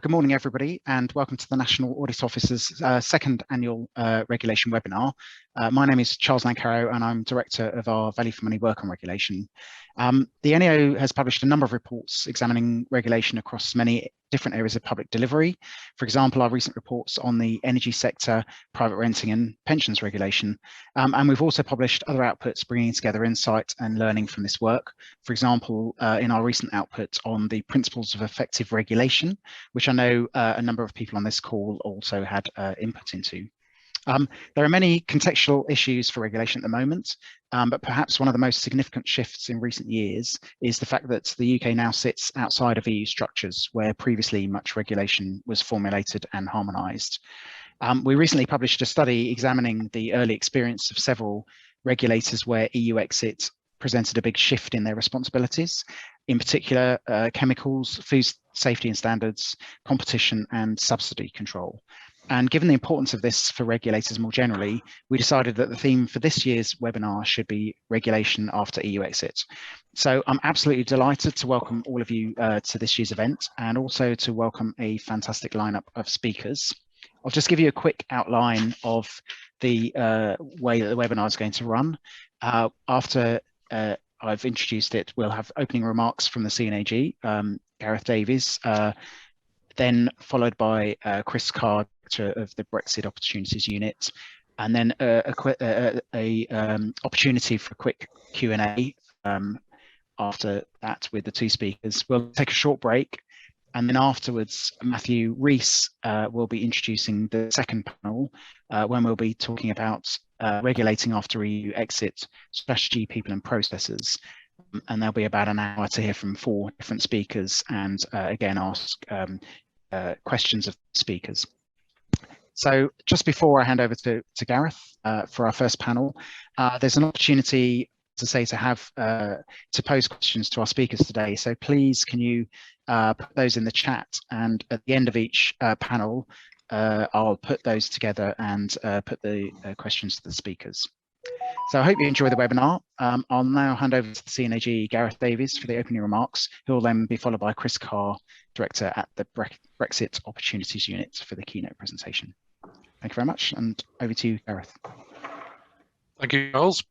Good morning, everybody, and welcome to the National Audit Office's second annual regulation webinar. My name is Charles Lancaro, and I'm Director of our Value for Money Work on Regulation. The NAO has published a number of reports examining regulation across many different areas of public delivery. For example, our recent reports on the energy sector, private renting and pensions regulation. And we've also published other outputs bringing together insight and learning from this work. For example, in our recent output on the principles of effective regulation, which I know a number of people on this call also had input into. There are many contextual issues for regulation at the moment, but perhaps one of the most significant shifts in recent years is the fact that the UK now sits outside of EU structures where previously much regulation was formulated and harmonised. We recently published a study examining the early experience of several regulators where EU exit presented a big shift in their responsibilities, in particular chemicals, food safety and standards, competition and subsidy control. And given the importance of this for regulators more generally, we decided that the theme for this year's webinar should be regulation after EU exit. So I'm absolutely delighted to welcome all of you to this year's event and also to welcome a fantastic lineup of speakers. I'll just give you a quick outline of the way that the webinar is going to run. After I've introduced it, we'll have opening remarks from the CNAG, Gareth Davies, then followed by Chris Carr, Director of the Brexit Opportunities Unit, and then opportunity for a quick Q&A after that with the two speakers. We'll take a short break, and then afterwards, Matthew Rees will be introducing the second panel when we'll be talking about regulating after EU exit, strategy, people and processes. And there'll be about an hour to hear from 4 different speakers and again ask questions of speakers. So just before I hand over to Gareth for our first panel, there's an opportunity to pose questions to our speakers today. So please, can you put those in the chat, and at the end of each panel, I'll put those together and put the questions to the speakers. So I hope you enjoy the webinar. I'll now hand over to the CNAG, Gareth Davies, for the opening remarks, who will then be followed by Chris Carr, Director at the Brexit Opportunities Unit, for the keynote presentation. Thank you very much, and over to you, Gareth. Thank you, Charles.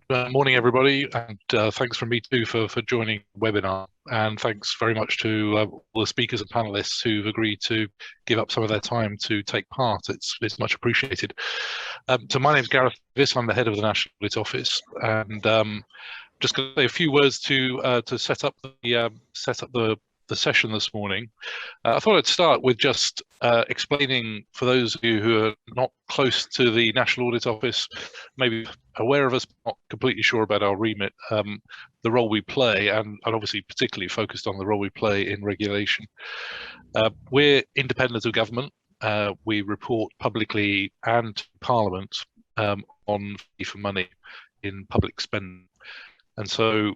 Morning, everybody, and thanks from me too for joining the webinar. And thanks very much to all the speakers and panelists who've agreed to give up some of their time to take part. It's much appreciated. So my name's Gareth Davies. I'm the head of the National Audit Office, and just going to say a few words to set up the session this morning. I thought I'd start with just explaining, for those of you who are not close to the National Audit Office, maybe aware of us, not completely sure about our remit, the role we play, and obviously particularly focused on the role we play in regulation. We're independent of government. We report publicly and to Parliament on value for money in public spending. And so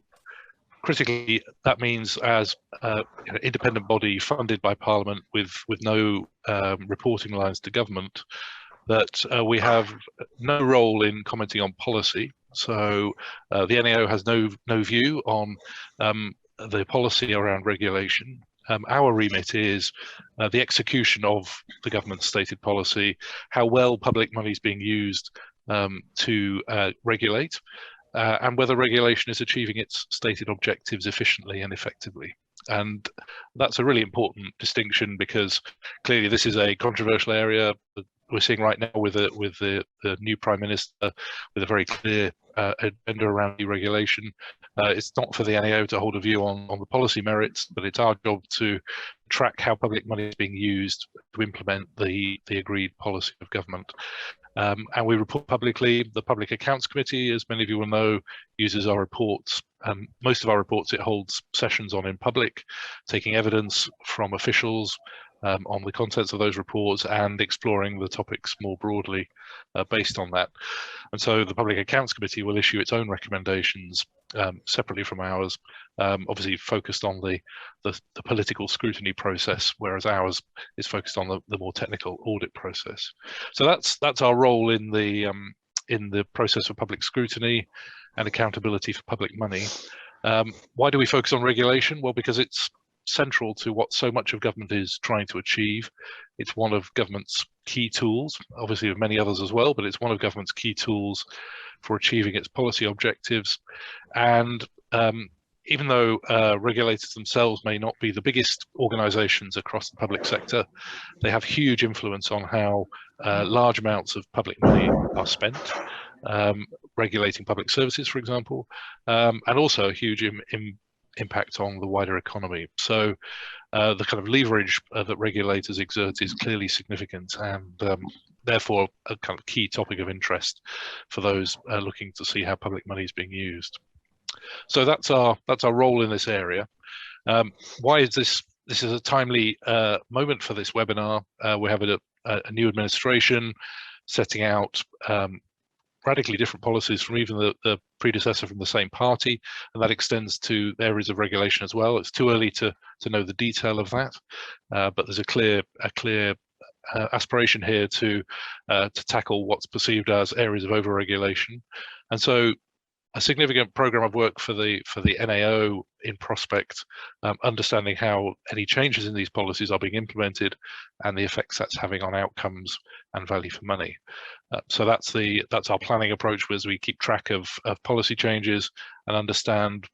critically, that means as an independent body funded by Parliament with no reporting lines to government, that we have no role in commenting on policy. So the NAO has no view on the policy around regulation. Our remit is the execution of the government's stated policy, how well public money is being used to regulate, and whether regulation is achieving its stated objectives efficiently and effectively. And that's a really important distinction, because clearly this is a controversial area that we're seeing right now with the new Prime Minister with a very clear agenda around deregulation. It's not for the NAO to hold a view on the policy merits, but it's our job to track how public money is being used to implement the agreed policy of government. And we report publicly. The Public Accounts Committee, as many of you will know, uses our reports. Most of our reports it holds sessions on in public, taking evidence from officials on the contents of those reports and exploring the topics more broadly based on that. And so the Public Accounts Committee will issue its own recommendations separately from ours, obviously focused on the political scrutiny process, whereas ours is focused on the more technical audit process. So that's our role in the process of public scrutiny and accountability for public money. Why do we focus on regulation? Well, because it's central to what so much of government is trying to achieve. It's one of government's key tools, obviously of many others as well, but it's one of government's key tools for achieving its policy objectives. And even though regulators themselves may not be the biggest organizations across the public sector, they have huge influence on how large amounts of public money are spent, regulating public services, for example, and also a huge impact on the wider economy. So the kind of leverage that regulators exert is clearly significant, and therefore a kind of key topic of interest for those looking to see how public money is being used. So that's our role in this area. Why is this? This is a timely moment for this webinar. We have a new administration setting out radically different policies from even the predecessor from the same party, and that extends to areas of regulation as well. It's too early to know the detail of that, but there's a clear aspiration here to tackle what's perceived as areas of overregulation, and so a significant program of work for the NAO in prospect, understanding how any changes in these policies are being implemented and the effects that's having on outcomes and value for money. So that's our planning approach, as we keep track of policy changes and understand,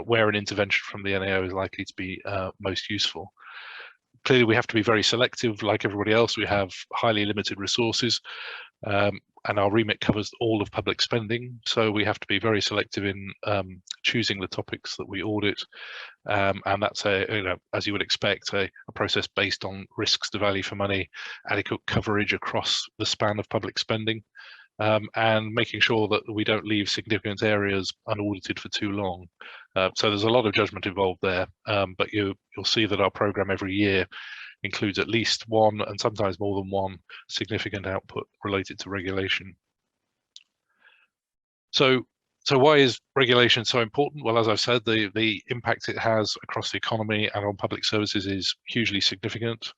where an intervention from the NAO is likely to be most useful. Clearly, we have to be very selective. Like everybody else, we have highly limited resources, and our remit covers all of public spending. So we have to be very selective in choosing the topics that we audit, and that's as you would expect, a process based on risks to value for money, adequate coverage across the span of public spending, and making sure that we don't leave significant areas unaudited for too long. So there's a lot of judgment involved there, but you'll see that our program every year includes at least one, and sometimes more than one, significant output related to regulation. So why is regulation so important? Well, as I've said, the impact it has across the economy and on public services is hugely significant.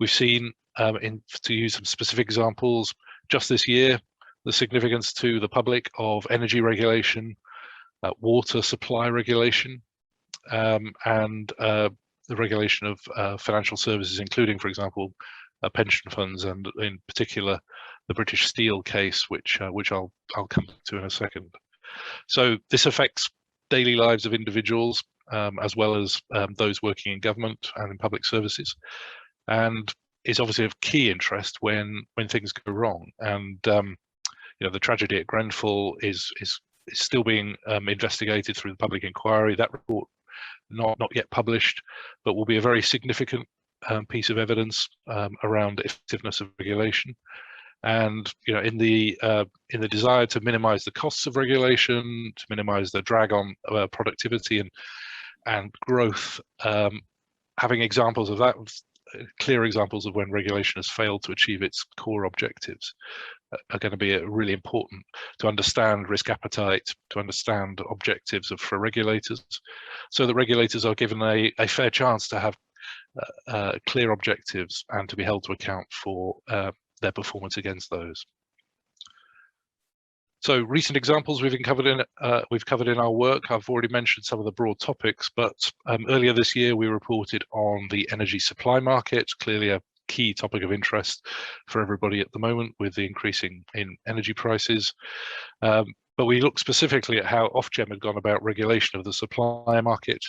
We've seen, to use some specific examples, just this year, the significance to the public of energy regulation, water supply regulation, and the regulation of financial services, including, for example, pension funds, and in particular the British Steel case, which I'll come to in a second. So this affects daily lives of individuals, as well as those working in government and in public services, and is obviously of key interest when things go wrong. And the tragedy at Grenfell is still being investigated through the public inquiry. That report not yet published, but will be a very significant piece of evidence around the effectiveness of regulation. And in the desire to minimise the costs of regulation, to minimise the drag on productivity and growth, having examples of that, clear examples of when regulation has failed to achieve its core objectives, are going to be really important to understand risk appetite, to understand objectives for regulators, so that regulators are given a fair chance to have clear objectives and to be held to account for their performance against those. So recent examples we've covered in our work. I've already mentioned some of the broad topics, but earlier this year we reported on the energy supply market, clearly a key topic of interest for everybody at the moment with the increasing in energy prices. But we looked specifically at how Ofgem had gone about regulation of the supply market,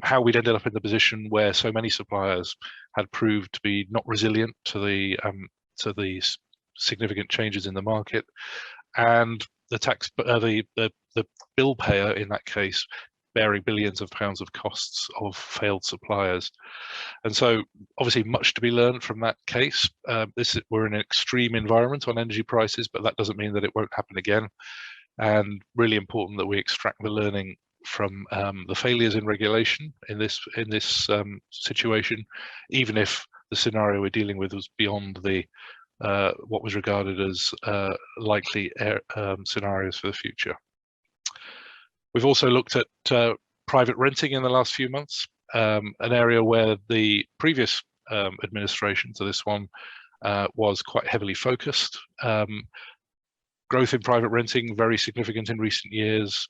how we'd ended up in the position where so many suppliers had proved to be not resilient to the significant changes in the market, and the bill payer in that case bearing billions of pounds of costs of failed suppliers. And so obviously much to be learned from that case. We're in an extreme environment on energy prices, but that doesn't mean that it won't happen again. And really important that we extract the learning from the failures in regulation in this situation, even if the scenario we're dealing with was beyond the what was regarded as likely scenarios for the future. We've also looked at private renting in the last few months, an area where the previous administration to this one was quite heavily focused. Growth in private renting, very significant in recent years,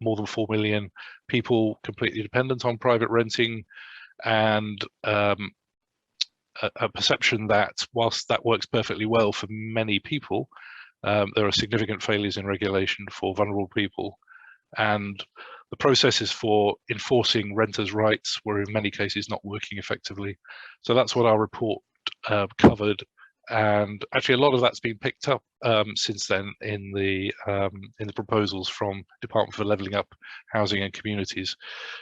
more than 4 million people completely dependent on private renting, and a perception that whilst that works perfectly well for many people, there are significant failures in regulation for vulnerable people, and the processes for enforcing renters' rights were in many cases not working effectively. So that's what our report covered, and actually a lot of that's been picked up since then in the proposals from Department for Levelling Up Housing and Communities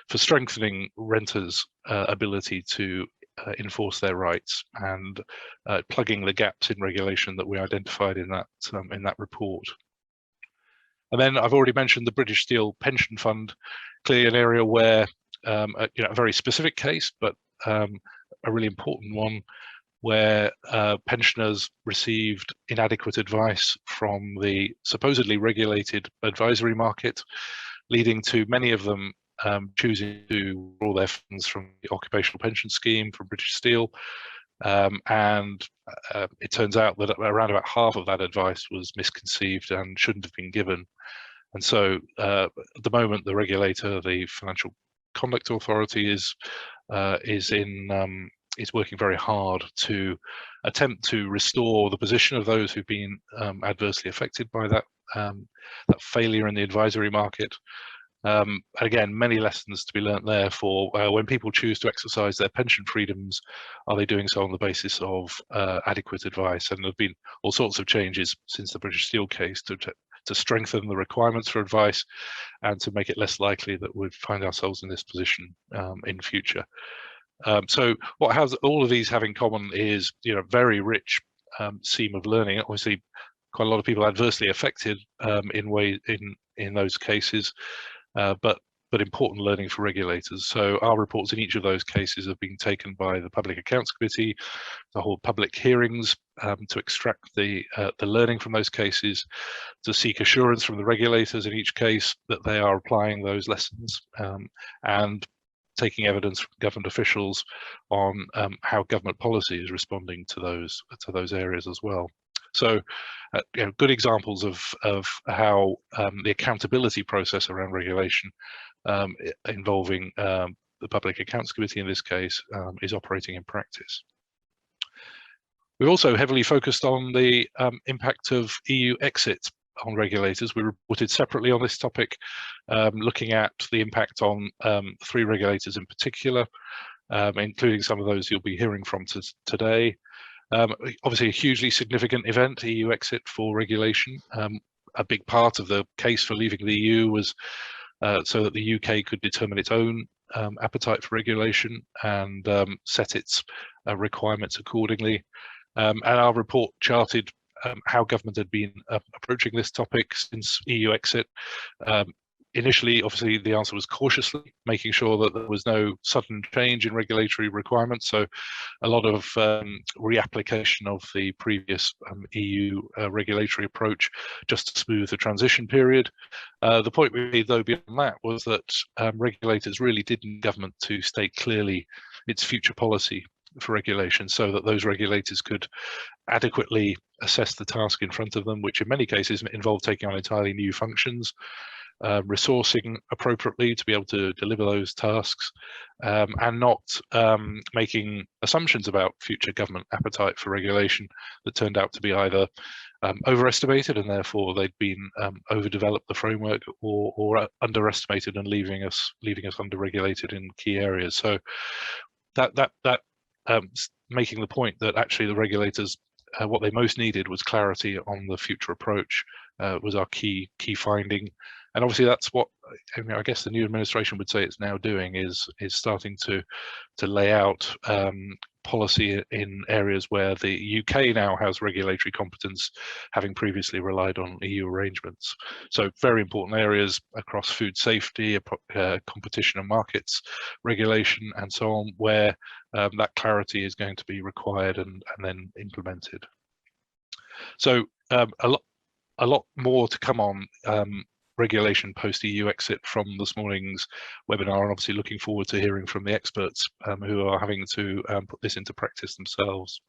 for strengthening renters' ability to enforce their rights and plugging the gaps in regulation that we identified in that report. And then I've already mentioned the British Steel Pension Fund, clearly an area where a very specific case, but a really important one, where pensioners received inadequate advice from the supposedly regulated advisory market, leading to many of them choosing to withdraw their funds from the occupational pension scheme from British Steel. And it turns out that around about half of that advice was misconceived and shouldn't have been given. And so at the moment, the regulator, the Financial Conduct Authority, is working very hard to attempt to restore the position of those who've been adversely affected by that failure in the advisory market. Again, many lessons to be learnt there for when people choose to exercise their pension freedoms, are they doing so on the basis of adequate advice? And there have been all sorts of changes since the British Steel case to strengthen the requirements for advice and to make it less likely that we'd find ourselves in this position in future. So what has all of these have in common is, very rich seam of learning. Obviously, quite a lot of people adversely affected in those cases, but important learning for regulators. So our reports in each of those cases have been taken by the Public Accounts Committee, to hold public hearings to extract the learning from those cases, to seek assurance from the regulators in each case that they are applying those lessons, and taking evidence from government officials on how government policy is responding to those areas as well. So, good examples of how the accountability process around regulation, involving the Public Accounts Committee in this case, is operating in practice. We've also heavily focused on the impact of EU exit on regulators. We reported separately on this topic, looking at the impact on 3 regulators in particular, including some of those you'll be hearing from today. Obviously a hugely significant event, EU exit for regulation. A big part of the case for leaving the EU was so that the UK could determine its own appetite for regulation and set its requirements accordingly. And our report charted how government had been approaching this topic since EU exit. Initially, obviously, the answer was cautiously, making sure that there was no sudden change in regulatory requirements. So a lot of reapplication of the previous EU regulatory approach just to smooth the transition period. The point we made, though, beyond that was that regulators really did need government to state clearly its future policy for regulation, so that those regulators could adequately assess the task in front of them, which in many cases involved taking on entirely new functions, resourcing appropriately to be able to deliver those tasks, and not making assumptions about future government appetite for regulation that turned out to be either overestimated, and therefore they'd been overdeveloped the framework, or underestimated and leaving us under-regulated in key areas. So that making the point that actually the regulators, what they most needed was clarity on the future approach, was our key finding. And obviously that's what I guess the new administration would say it's now doing, is starting to lay out policy in areas where the UK now has regulatory competence, having previously relied on EU arrangements. So very important areas across food safety, competition and markets regulation, and so on, where that clarity is going to be required and then implemented. So a lot more to come on regulation post-EU exit from this morning's webinar, and obviously looking forward to hearing from the experts who are having to put this into practice themselves.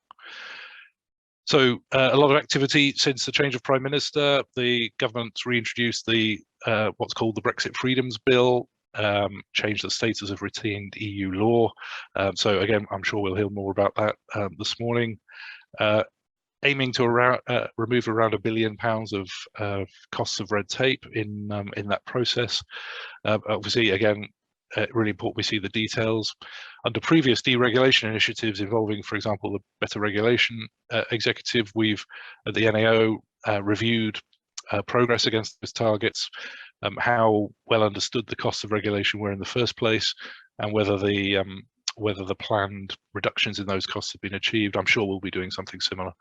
So a lot of activity since the change of Prime Minister. The government's reintroduced the what's called the Brexit Freedoms Bill, change the status of retained EU law. So again, I'm sure we'll hear more about that this morning. Aiming to remove around £1 billion of costs of red tape in that process. Obviously, again, really important we see the details. Under previous deregulation initiatives involving, for example, the Better Regulation Executive, we've at the NAO reviewed progress against those targets, how well understood the costs of regulation were in the first place, and whether the planned reductions in those costs have been achieved. I'm sure we'll be doing something similar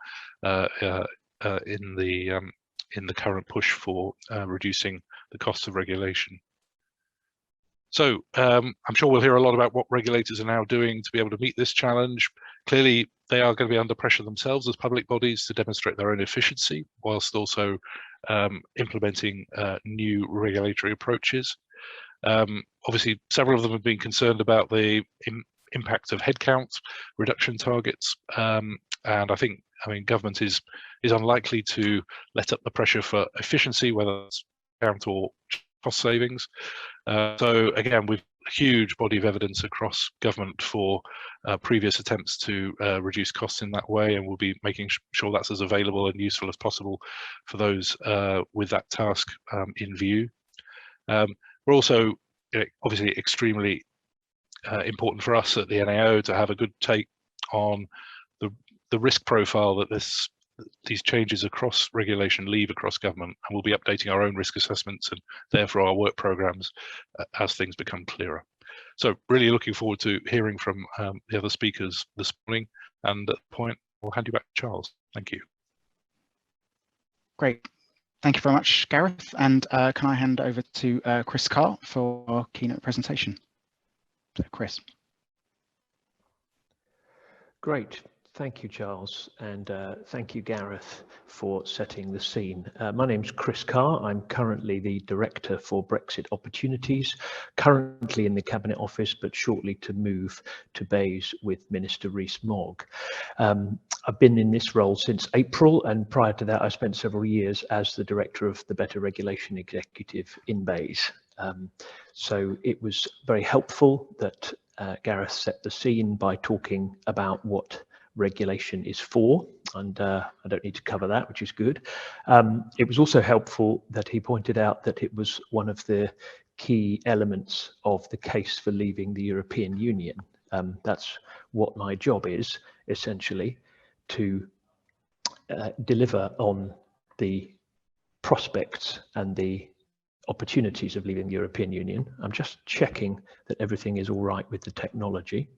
in the current push for reducing the costs of regulation. So I'm sure we'll hear a lot about what regulators are now doing to be able to meet this challenge. Clearly, they are going to be under pressure themselves as public bodies to demonstrate their own efficiency, whilst also implementing new regulatory approaches. Obviously, several of them have been concerned about the impact of headcount reduction targets, and I mean, government is unlikely to let up the pressure for efficiency, whether it's headcount or cost savings. So again, we've a huge body of evidence across government for previous attempts to reduce costs in that way, and we'll be making sure that's as available and useful as possible for those with that task in view. We're also obviously extremely important for us at the NAO to have a good take on the risk profile that these changes across regulation leave across government, and we'll be updating our own risk assessments and therefore our work programs as things become clearer. So really looking forward to hearing from the other speakers this morning, and at the point I'll hand you back to Charles. Thank you. Great. Thank you very much, Gareth. And can I hand over to Chris Carr for our keynote presentation? So, Chris. Great. Thank you, Charles, and thank you, Gareth, for setting the scene. My name's Chris Carr. I'm currently the Director for Brexit Opportunities, currently in the Cabinet Office, but shortly to move to Bays with Minister Rees-Mogg. I've been in this role since April, and prior to that, I spent several years as the Director of the Better Regulation Executive in Bays. So it was very helpful that Gareth set the scene by talking about what regulation is for, and I don't need to cover that, which is good. It was also helpful that he pointed out that it was one of the key elements of the case for leaving the European Union. That's what my job is, essentially, to deliver on the prospects and the opportunities of leaving the European Union. I'm just checking that everything is all right with the technology.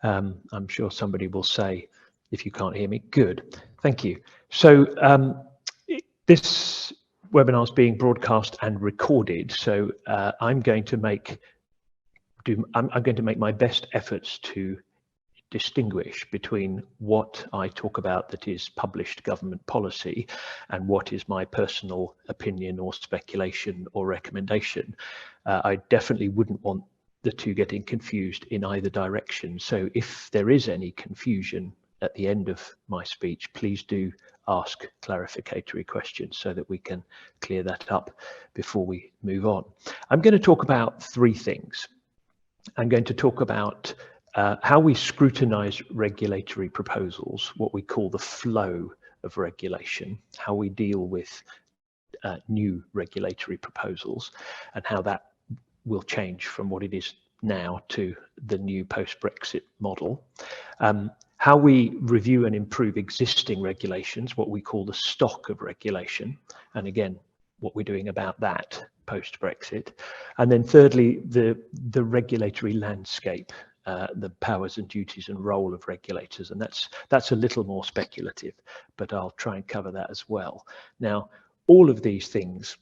I'm sure somebody will say if you can't hear me. Good, thank you. So this webinar is being broadcast and recorded, so I'm going to make my best efforts to distinguish between what I talk about that is published government policy and what is my personal opinion or speculation or recommendation. I definitely wouldn't want the two getting confused in either direction. So if there is any confusion at the end of my speech, please do ask clarificatory questions so that we can clear that up before we move on. I'm going to talk about three things. I'm going to talk about how we scrutinize regulatory proposals, what we call the flow of regulation, how we deal with new regulatory proposals, and how that will change from what it is now to the new post-Brexit model. How we review and improve existing regulations, what we call the stock of regulation, and again, what we're doing about that post-Brexit. And then thirdly, the regulatory landscape, the powers and duties and role of regulators. And that's a little more speculative, but I'll try and cover that as well. Now, all of these things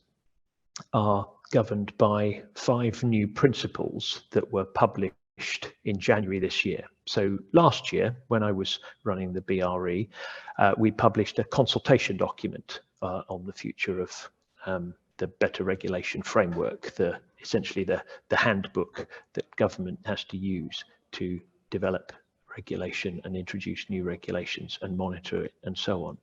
are governed by 5 new principles that were published in January this year. So last year, when I was running the BRE, we published a consultation document on the future of the Better Regulation Framework, essentially the handbook that government has to use to develop regulation and introduce new regulations and monitor it and so on.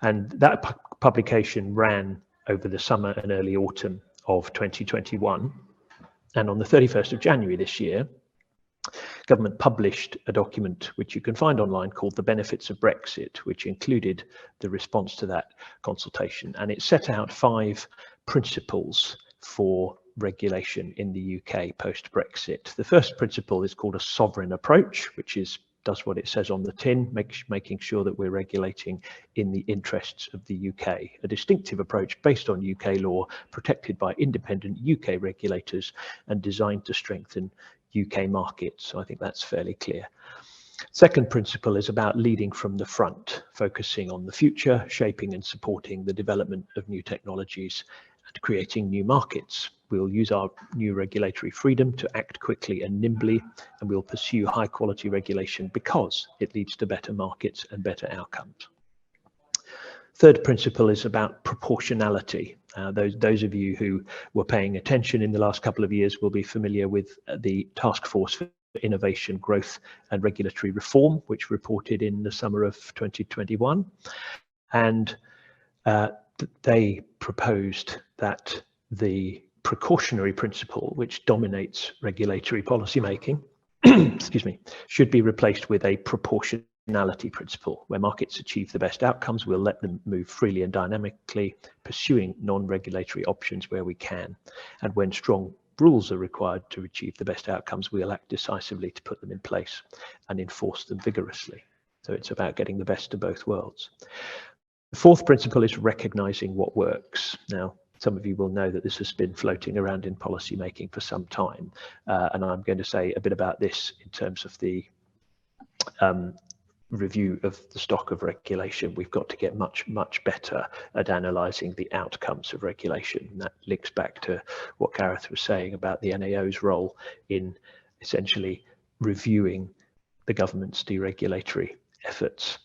And that publication ran over the summer and early autumn of 2021. And on the 31st of January this year, government published a document which you can find online called The Benefits of Brexit, which included the response to that consultation. And it set out 5 principles for regulation in the UK post-Brexit. The first principle is called a sovereign approach, which does what it says on the tin, making sure that we're regulating in the interests of the UK. A distinctive approach based on UK law, protected by independent UK regulators and designed to strengthen UK markets. So I think that's fairly clear. Second principle is about leading from the front, focusing on the future, shaping and supporting the development of new technologies and creating new markets. We'll use our new regulatory freedom to act quickly and nimbly, and we'll pursue high quality regulation because it leads to better markets and better outcomes. Third principle is about proportionality. Those of you who were paying attention in the last couple of years will be familiar with the Task Force for Innovation, Growth and Regulatory Reform, which reported in the summer of 2021. And they proposed that the precautionary principle, which dominates regulatory policy making, excuse me, should be replaced with a proportionality principle. Where markets achieve the best outcomes, we'll let them move freely and dynamically, pursuing non-regulatory options where we can. And when strong rules are required to achieve the best outcomes, we'll act decisively to put them in place and enforce them vigorously. So it's about getting the best of both worlds. The fourth principle is recognizing what works. Now, some of you will know that this has been floating around in policy making for some time, and I'm going to say a bit about this in terms of the review of the stock of regulation. We've got to get much better at analysing the outcomes of regulation. And that links back to what Gareth was saying about the NAO's role in essentially reviewing the government's deregulatory efforts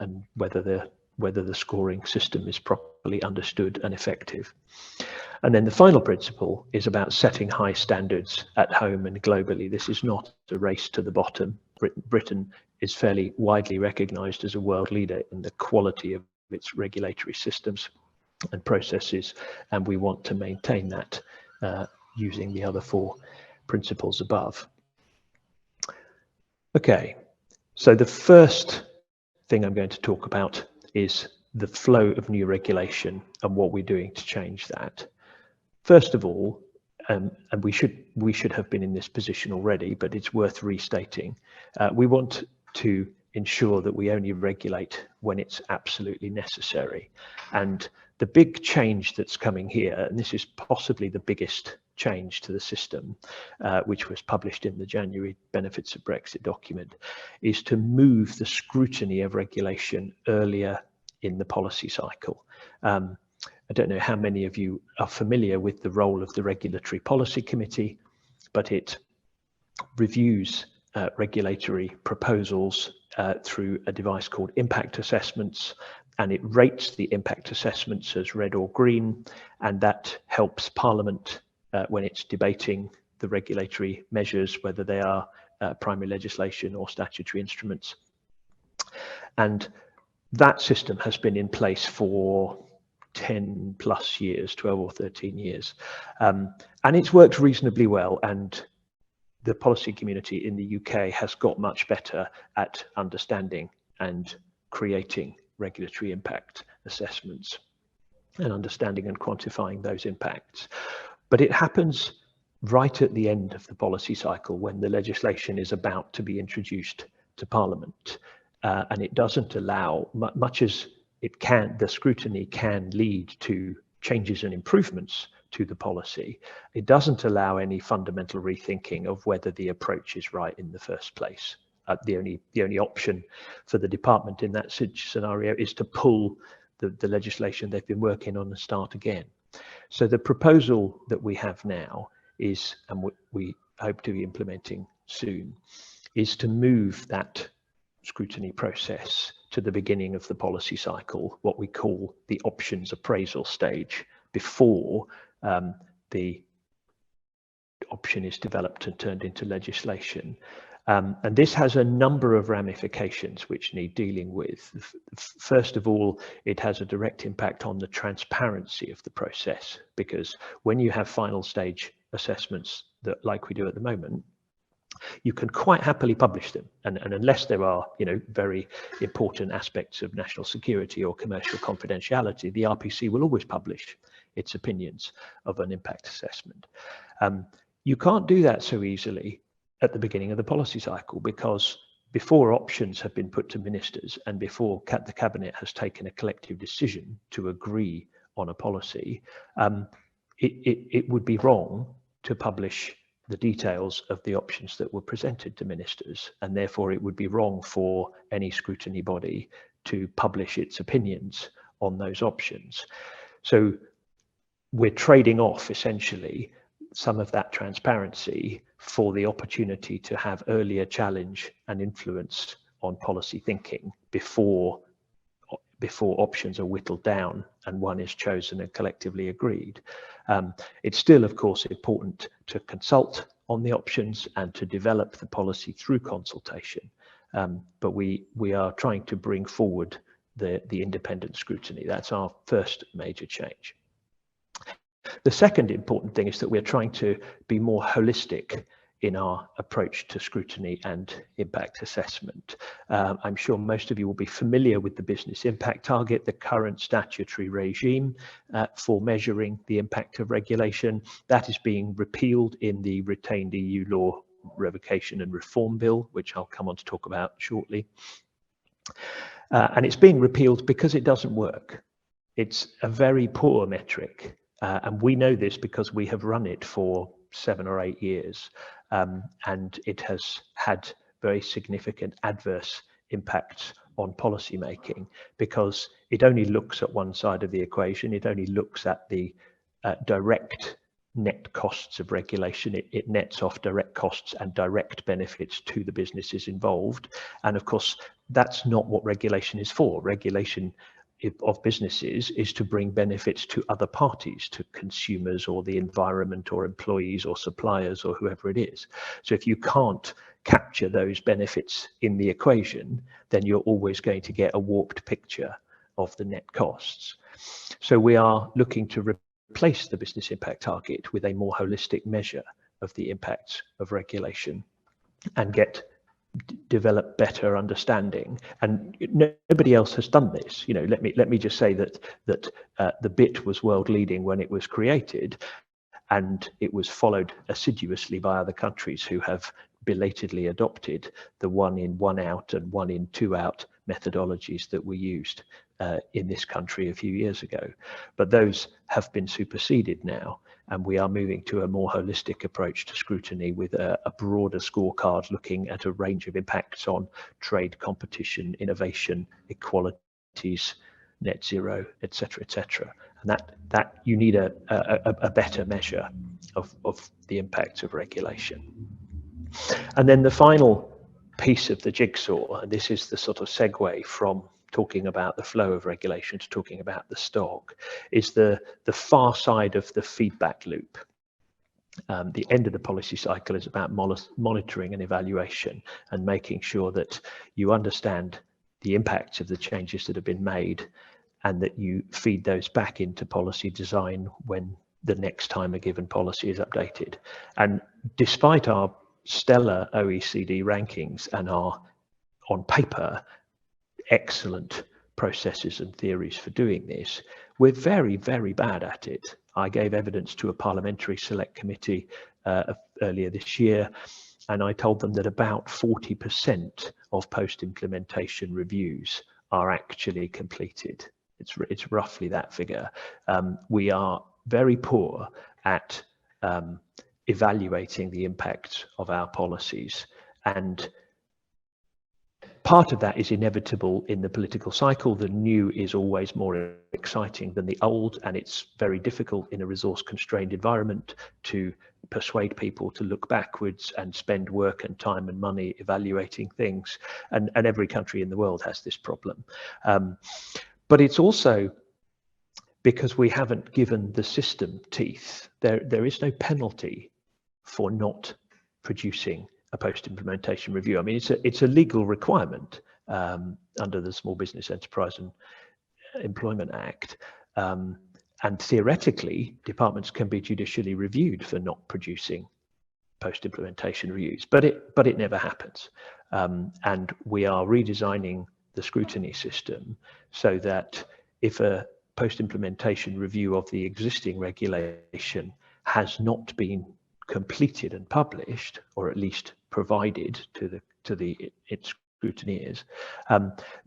and whether the scoring system is properly understood and effective. And then the final principle is about setting high standards at home and globally. This is not a race to the bottom. Britain is fairly widely recognised as a world leader in the quality of its regulatory systems and processes, and we want to maintain that using the other 4 principles above. Okay, so the first thing I'm going to talk about is the flow of new regulation and what we're doing to change that. First of all, and we should have been in this position already, but it's worth restating. We want to ensure that we only regulate when it's absolutely necessary. And the big change that's coming here, and this is possibly the biggest change to the system, which was published in the January Benefits of Brexit document, is to move the scrutiny of regulation earlier in the policy cycle. I don't know how many of you are familiar with the role of the Regulatory Policy Committee, but it reviews regulatory proposals through a device called impact assessments, and it rates the impact assessments as red or green, and that helps Parliament when it's debating the regulatory measures, whether they are primary legislation or statutory instruments. And that system has been in place for 10 plus years, 12 or 13 years. And it's worked reasonably well, and the policy community in the UK has got much better at understanding and creating regulatory impact assessments and understanding and quantifying those impacts. But it happens right at the end of the policy cycle when the legislation is about to be introduced to Parliament. And it doesn't allow, much as it can, the scrutiny can lead to changes and improvements to the policy, it doesn't allow any fundamental rethinking of whether the approach is right in the first place. The only option for the department in that scenario is to pull the legislation they've been working on and start again. So the proposal that we have now is, and we hope to be implementing soon, is to move that scrutiny process to the beginning of the policy cycle, what we call the options appraisal stage, before the option is developed and turned into legislation. And this has a number of ramifications which need dealing with. First of all, it has a direct impact on the transparency of the process, because when you have final stage assessments that, like we do at the moment, you can quite happily publish them, and unless there are, you know, very important aspects of national security or commercial confidentiality, the RPC will always publish its opinions of an impact assessment. You can't do that so easily at the beginning of the policy cycle, because before options have been put to ministers and before the cabinet has taken a collective decision to agree on a policy, it would be wrong to publish the details of the options that were presented to ministers, and therefore it would be wrong for any scrutiny body to publish its opinions on those options. So we're trading off essentially some of that transparency for the opportunity to have earlier challenge and influence on policy thinking before options are whittled down and one is chosen and collectively agreed. It's still, of course, important to consult on the options and to develop the policy through consultation. But we are trying to bring forward the independent scrutiny. That's our first major change. The second important thing is that we're trying to be more holistic in our approach to scrutiny and impact assessment. I'm sure most of you will be familiar with the business impact target, the current statutory regime for measuring the impact of regulation. That is being repealed in the retained EU law revocation and reform bill, which I'll come on to talk about shortly. And it's being repealed because it doesn't work. It's a very poor metric. And we know this because we have run it for 7 or 8 years, and it has had very significant adverse impacts on policy making, because it only looks at one side of the equation. It only looks at the direct net costs of regulation. It nets off direct costs and direct benefits to the businesses involved. And of course, that's not what regulation is for. Regulation of businesses is to bring benefits to other parties, to consumers or the environment or employees or suppliers or whoever it is. So if you can't capture those benefits in the equation, then you're always going to get a warped picture of the net costs. So we are looking to replace the business impact target with a more holistic measure of the impacts of regulation and develop better understanding. And nobody else has done this. You know, let me just say that the BIT was world leading when it was created, and it was followed assiduously by other countries who have belatedly adopted the 1 in, 1 out and 1 in, 2 out methodologies that were used in this country a few years ago. But those have been superseded now, and we are moving to a more holistic approach to scrutiny with a broader scorecard looking at a range of impacts on trade, competition, innovation, equalities, net zero, etc., etc. And that you need a better measure of the impacts of regulation. And then the final piece of the jigsaw, and this is the sort of segue from talking about the flow of regulation to talking about the stock, is the far side of the feedback loop. The end of the policy cycle is about monitoring and evaluation and making sure that you understand the impacts of the changes that have been made and that you feed those back into policy design when the next time a given policy is updated. And despite our stellar OECD rankings and our, on paper, excellent processes and theories for doing this, we're very, very bad at it. I gave evidence to a parliamentary select committee earlier this year, and I told them that about 40% of post-implementation reviews are actually completed. It's roughly that figure. We are very poor at evaluating the impact of our policies, and part of that is inevitable in the political cycle. The new is always more exciting than the old, and it's very difficult in a resource-constrained environment to persuade people to look backwards and spend work and time and money evaluating things. And every country in the world has this problem. But it's also because we haven't given the system teeth. There is no penalty for not producing a post-implementation review. I mean, it's a legal requirement under the Small Business Enterprise and Employment Act, And theoretically, departments can be judicially reviewed for not producing post-implementation reviews, but it never happens. And we are redesigning the scrutiny system so that if a post-implementation review of the existing regulation has not been completed and published, or at least provided to its scrutineers,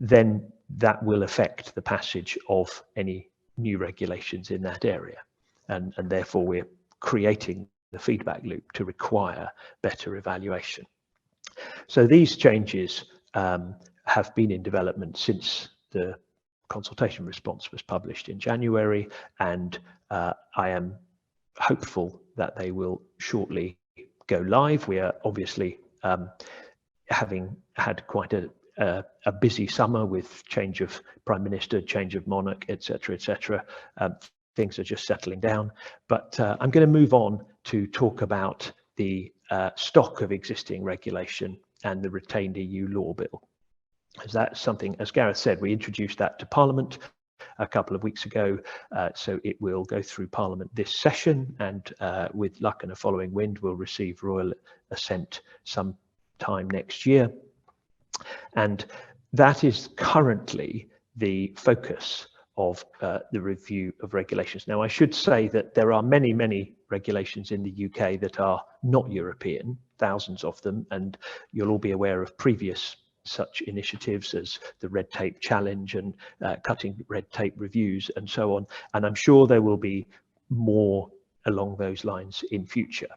then that will affect the passage of any new regulations in that area, and therefore we're creating the feedback loop to require better evaluation. So these changes have been in development since the consultation response was published in January, and I am hopeful that they will shortly go live. We are obviously having had quite a busy summer with change of Prime Minister, change of monarch, etc., etc. Things are just settling down, but I'm going to move on to talk about the stock of existing regulation and the retained EU law bill. As that's something, as Gareth said, we introduced that to Parliament a couple of weeks ago, so it will go through Parliament this session, and with luck and a following wind, will receive royal assent sometime next year. And that is currently the focus of the review of regulations. Now, I should say that there are many, many regulations in the UK that are not European, thousands of them, and you'll all be aware of previous such initiatives as the Red Tape Challenge and cutting red tape reviews and so on. And I'm sure there will be more along those lines in future.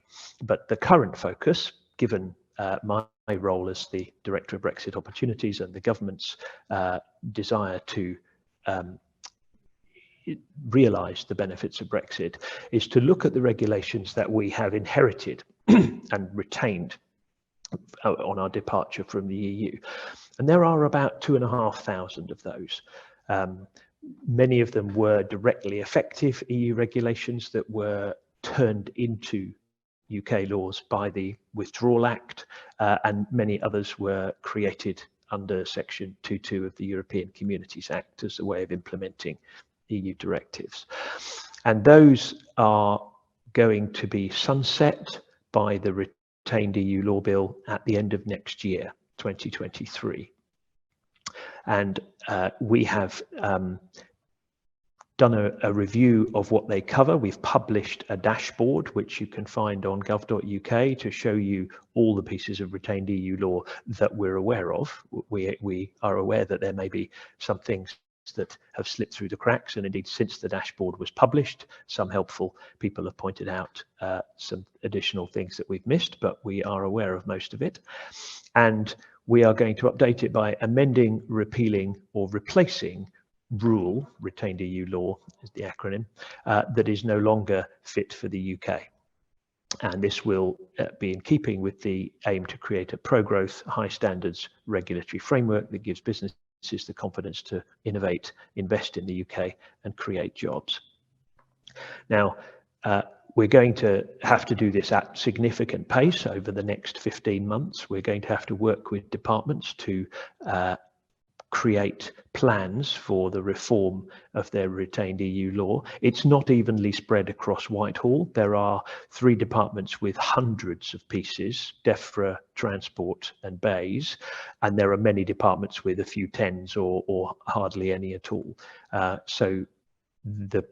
But the current focus, given my role as the Director of Brexit Opportunities and the government's desire to realise the benefits of Brexit, is to look at the regulations that we have inherited and retained on our departure from the EU. And there are about 2,500 of those. Many of them were directly effective EU regulations that were turned into UK laws by the Withdrawal Act, and many others were created under Section 2.2 of the European Communities Act as a way of implementing EU directives. And those are going to be sunset by the retained EU law bill at the end of next year, 2023. And we have done a review of what they cover. We've published a dashboard, which you can find on gov.uk, to show you all the pieces of retained EU law that we're aware of. We are aware that there may be some things that have slipped through the cracks, and indeed since the dashboard was published, some helpful people have pointed out some additional things that we've missed, but we are aware of most of it. And we are going to update it by amending, repealing or replacing rule, retained EU law is the acronym, that is no longer fit for the UK. And this will be in keeping with the aim to create a pro-growth, high standards regulatory framework that gives businesses the confidence to innovate, invest in the UK and create jobs. Now, we're going to have to do this at significant pace over the next 15 months. We're going to have to work with departments to create plans for the reform of their retained EU law. It's not evenly spread across Whitehall. There are 3 departments with hundreds of pieces, DEFRA, Transport and Bays, and there are many departments with a few tens or hardly any at all. So the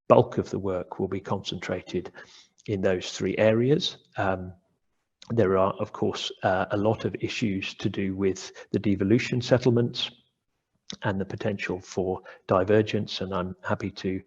bulk of the work will be concentrated in those 3 areas. There are, of course, a lot of issues to do with the devolution settlements and the potential for divergence, and I'm happy to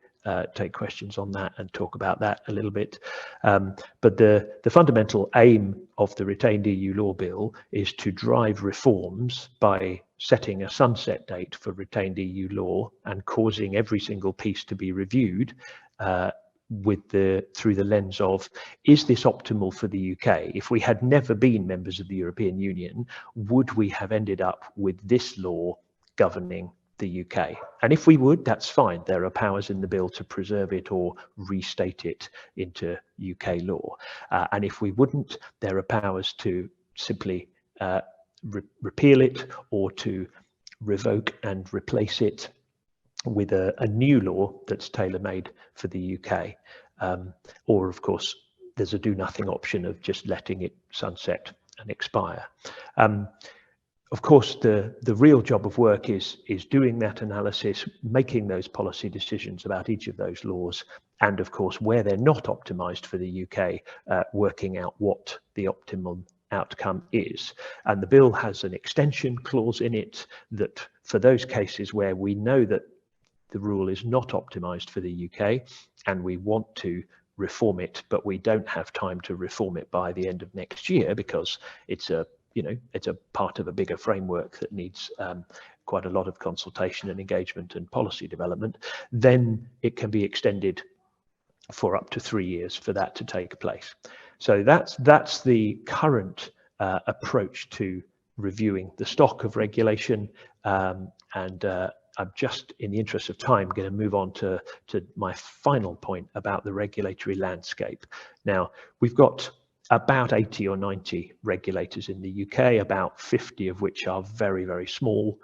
take questions on that and talk about that a little bit. But the fundamental aim of the retained EU law bill is to drive reforms by setting a sunset date for retained EU law and causing every single piece to be reviewed through the lens of, is this optimal for the UK? If we had never been members of the European Union, would we have ended up with this law governing the UK? And if we would, that's fine. There are powers in the bill to preserve it or restate it into UK law. And if we wouldn't, there are powers to simply repeal it or to revoke and replace it with a new law that's tailor-made for the UK. Or, of course, there's a do-nothing option of just letting it sunset and expire. Of course, the real job of work is doing that analysis, making those policy decisions about each of those laws, and of course, where they're not optimised for the UK, working out what the optimum outcome is. And the bill has an extension clause in it that for those cases where we know that the rule is not optimised for the UK and we want to reform it, but we don't have time to reform it by the end of next year because it's a part of a bigger framework that needs quite a lot of consultation and engagement and policy development, then it can be extended for up to 3 years for that to take place. So that's the current approach to reviewing the stock of regulation, and I'm just, in the interest of time, going to move on to my final point about the regulatory landscape. Now, we've got about 80 or 90 regulators in the UK, about 50 of which are very, very small,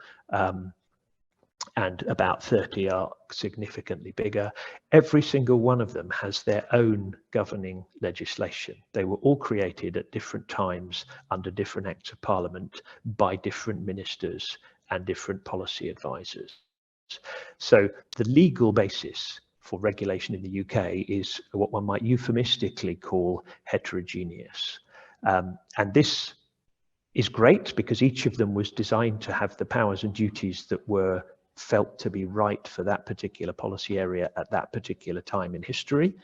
and about 30 are significantly bigger. Every single one of them has their own governing legislation. They were all created at different times under different acts of parliament by different ministers and different policy advisors. So the legal basis for regulation in the UK is what one might euphemistically call heterogeneous. And this is great because each of them was designed to have the powers and duties that were felt to be right for that particular policy area at that particular time in history.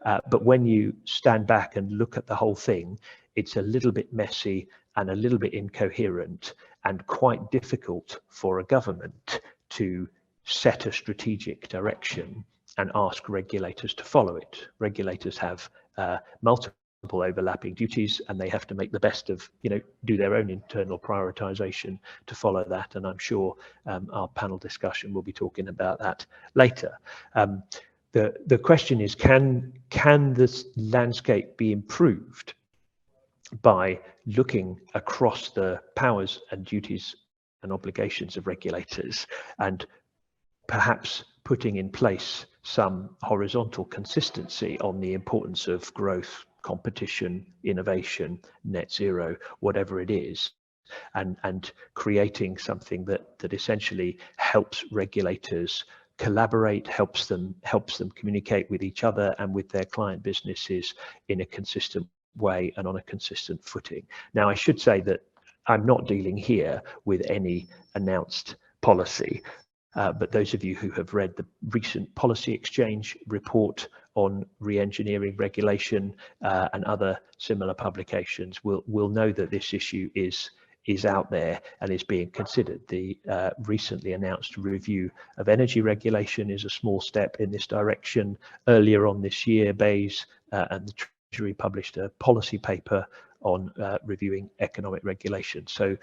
But when you stand back and look at the whole thing, it's a little bit messy and a little bit incoherent and quite difficult for a government to set a strategic direction and ask regulators to follow it. Regulators have multiple overlapping duties and they have to make the best of, do their own internal prioritization to follow that. And I'm sure our panel discussion will be talking about that later. The question is, can this landscape be improved by looking across the powers and duties and obligations of regulators and perhaps putting in place some horizontal consistency on the importance of growth, competition, innovation, net zero, whatever it is, and creating something that essentially helps regulators collaborate, helps them communicate with each other and with their client businesses in a consistent way and on a consistent footing. Now, I should say that I'm not dealing here with any announced policy. But those of you who have read the recent Policy Exchange report on re-engineering regulation and other similar publications will know that this issue is out there and is being considered. The recently announced review of energy regulation is a small step in this direction. Earlier on this year, BEIS and the Treasury published a policy paper on reviewing economic regulation. So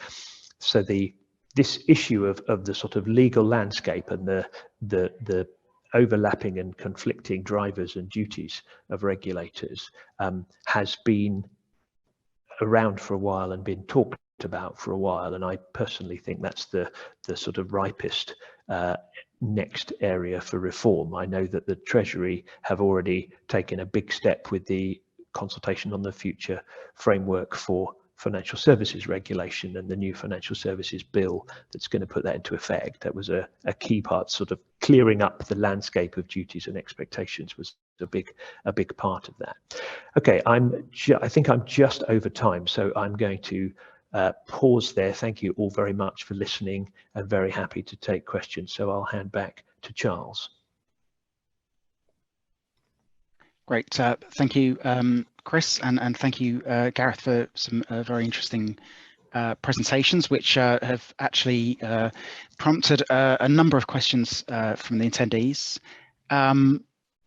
this issue of the sort of legal landscape and the overlapping and conflicting drivers and duties of regulators has been around for a while and been talked about for a while. And I personally think that's the sort of ripest next area for reform. I know that the Treasury have already taken a big step with the consultation on the future framework for financial services regulation and the new financial services bill that's going to put that into effect. That was a key part, sort of clearing up the landscape of duties and expectations was a big part of that. Okay, I think I'm just over time, so I'm going to pause there. Thank you all very much for listening and very happy to take questions. So I'll hand back to Charles. Great, thank you, Chris, and thank you, Gareth, for some very interesting presentations, which have actually prompted a number of questions from the attendees.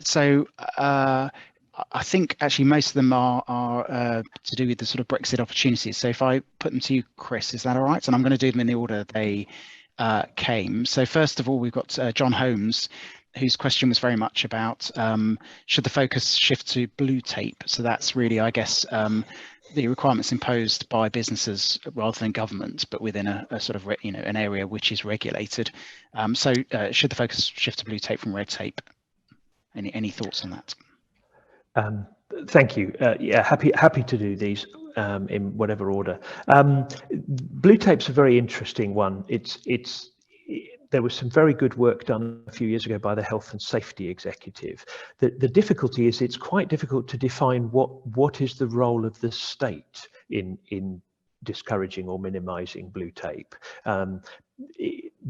So I think actually most of them are to do with the sort of Brexit opportunities. So if I put them to you, Chris, is that all right? And I'm going to do them in the order they came. So first of all, we've got John Holmes, whose question was very much about should the focus shift to blue tape? So that's really, I guess, the requirements imposed by businesses rather than government, but within a sort of an area which is regulated. So should the focus shift to blue tape from red tape? Any thoughts on that? Thank you. Yeah, happy to do these in whatever order. Blue tape's a very interesting one. There was some very good work done a few years ago by the Health and Safety Executive. The difficulty is it's quite difficult to define what is the role of the state in discouraging or minimizing blue tape.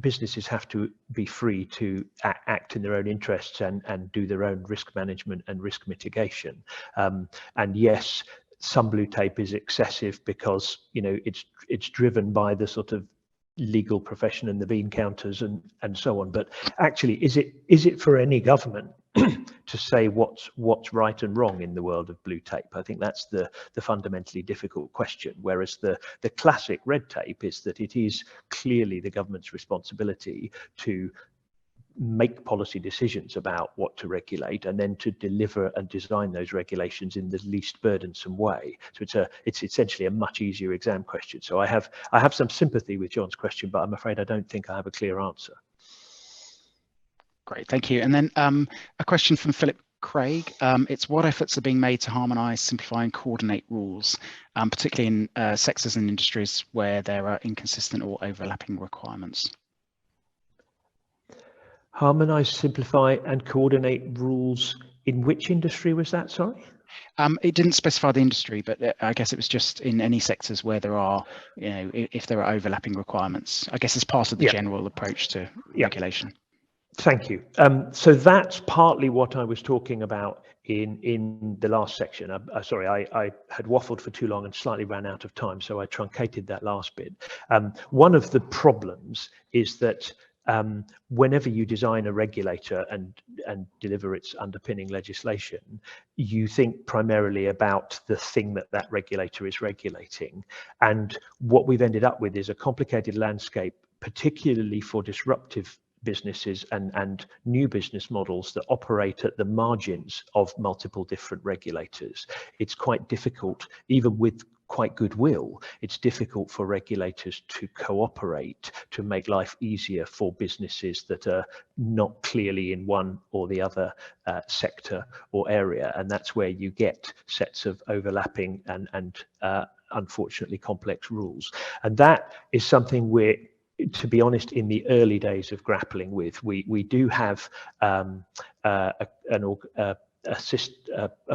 Businesses have to be free to act in their own interests and do their own risk management and risk mitigation. And yes, some blue tape is excessive because it's driven by the sort of legal profession and the bean counters and so on. But actually, is it for any government to say what's right and wrong in the world of blue tape? I think that's the fundamentally difficult question. Whereas the classic red tape is that it is clearly the government's responsibility to make policy decisions about what to regulate and then to deliver and design those regulations in the least burdensome way. So it's essentially a much easier exam question. So I have some sympathy with John's question, but I'm afraid I don't think I have a clear answer. Great, thank you. And then a question from Philip Craig. It's what efforts are being made to harmonise, simplify and coordinate rules, particularly in sectors and industries where there are inconsistent or overlapping requirements? Harmonise, simplify and coordinate rules. In which industry was that, sorry? It didn't specify the industry, but I guess it was just in any sectors where there are, if there are overlapping requirements, I guess it's part of the general approach to regulation. Thank you. So that's partly what I was talking about in the last section. Sorry, I had waffled for too long and slightly ran out of time, so I truncated that last bit. One of the problems is that whenever you design a regulator and deliver its underpinning legislation, you think primarily about the thing that regulator is regulating. And what we've ended up with is a complicated landscape, particularly for disruptive businesses and new business models that operate at the margins of multiple different regulators. It's quite difficult, even with quite goodwill, it's difficult for regulators to cooperate to make life easier for businesses that are not clearly in one or the other sector or area. And that's where you get sets of overlapping and unfortunately complex rules. And that is something we're, to be honest, in the early days of grappling with. We do have a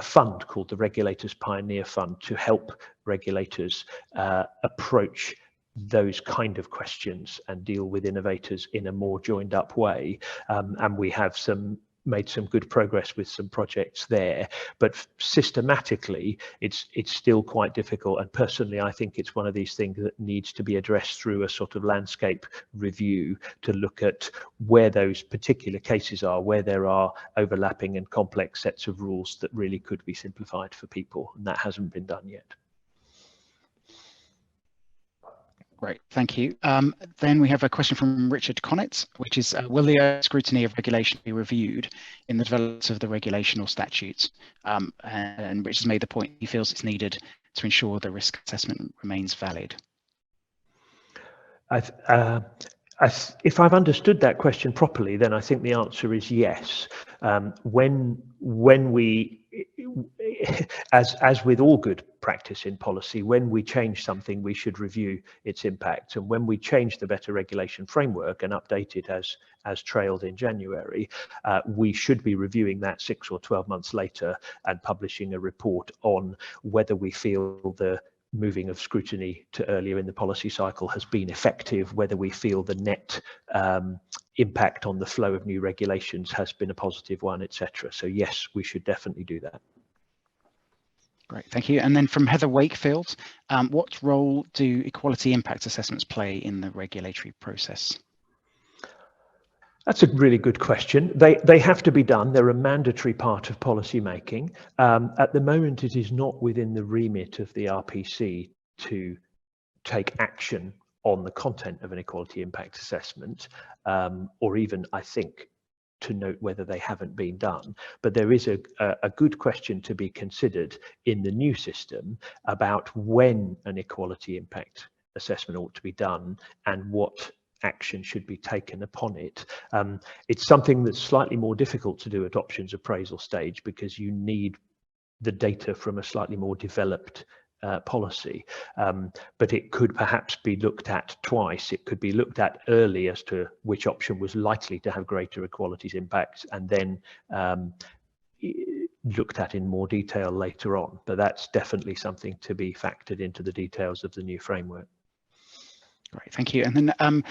fund called the Regulators Pioneer Fund to help regulators approach those kind of questions and deal with innovators in a more joined up way. And we have made some good progress with some projects there, but systematically it's still quite difficult. And personally, I think it's one of these things that needs to be addressed through a sort of landscape review to look at where those particular cases are, where there are overlapping and complex sets of rules that really could be simplified for people, and that hasn't been done yet. Great, thank you. Then we have a question from Richard Connett, which is, will the scrutiny of regulation be reviewed in the development of the regulation or statutes? And Rich has made the point he feels it's needed to ensure the risk assessment remains valid. If I've understood that question properly, then I think the answer is yes. When we, as with all good practice in policy, when we change something, we should review its impact. And when we change the Better Regulation Framework and update it as trailed in January, we should be reviewing that 6 or 12 months later and publishing a report on whether we feel the moving of scrutiny to earlier in the policy cycle has been effective, whether we feel the net impact on the flow of new regulations has been a positive one, etc. So yes, we should definitely do that. Great, thank you. And then from Heather Wakefield, what role do equality impact assessments play in the regulatory process? That's a really good question. They have to be done. They're a mandatory part of policy making. At the moment, it is not within the remit of the RPC to take action on the content of an equality impact assessment, or even, I think, to note whether they haven't been done. But there is a good question to be considered in the new system about when an equality impact assessment ought to be done and what action should be taken upon it. It's something that's slightly more difficult to do at options appraisal stage because you need the data from a slightly more developed policy, but it could perhaps be looked at twice. It could be looked at early as to which option was likely to have greater equalities impacts, and then looked at in more detail later on. But that's definitely something to be factored into the details of the new framework. Great, thank you. And then,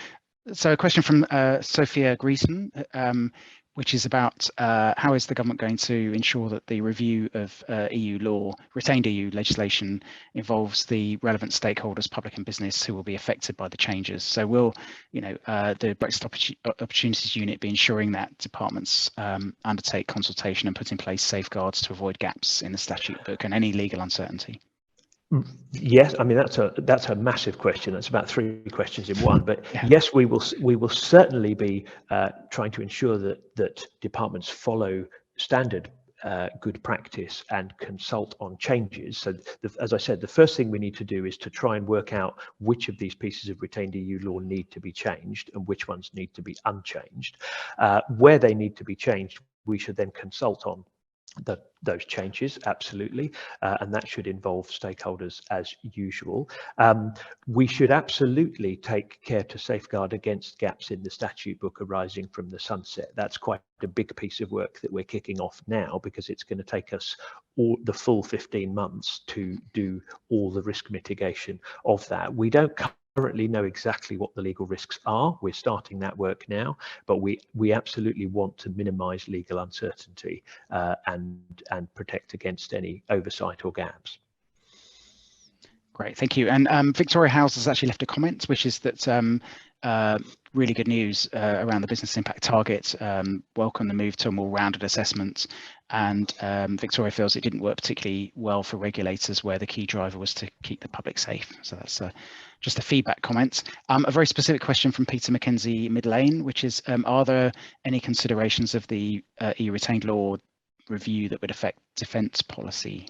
so a question from Sophia Greason, which is about how is the government going to ensure that the review of EU law, retained EU legislation, involves the relevant stakeholders, public and business, who will be affected by the changes? So will, the Brexit Opportunities Unit be ensuring that departments undertake consultation and put in place safeguards to avoid gaps in the statute book and any legal uncertainty? Yes, I mean that's a massive question. That's about 3 questions in one. But yeah. Yes, we will certainly be trying to ensure that departments follow standard good practice and consult on changes. So as I said, the first thing we need to do is to try and work out which of these pieces of retained EU law need to be changed and which ones need to be unchanged. Where they need to be changed, we should then consult on those changes, absolutely, and that should involve stakeholders as usual. We should absolutely take care to safeguard against gaps in the statute book arising from the sunset. That's quite a big piece of work that we're kicking off now, because it's going to take us the full 15 months to do all the risk mitigation of that. We don't currently know exactly what the legal risks are. We're starting that work now, but we absolutely want to minimize legal uncertainty and protect against any oversight or gaps. Great, thank you. And Victoria Howes has actually left a comment, which is that really good news around the business impact target. Welcome the move to a more rounded assessment. And Victoria feels it didn't work particularly well for regulators, where the key driver was to keep the public safe. So that's just a feedback comment. A very specific question from Peter Mackenzie Midlane, which is, are there any considerations of the EU retained law review that would affect defence policy?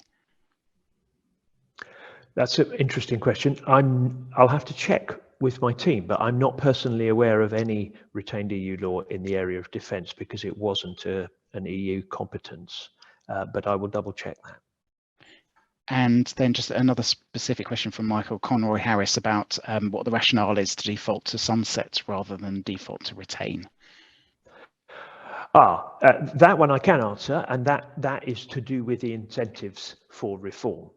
That's an interesting question. I'll have to check with my team, but I'm not personally aware of any retained EU law in the area of defence, because it wasn't an EU competence, but I will double check that. And then just another specific question from Michael Conroy Harris about what the rationale is to default to sunset rather than default to retain. That one I can answer, and that is to do with the incentives for reform.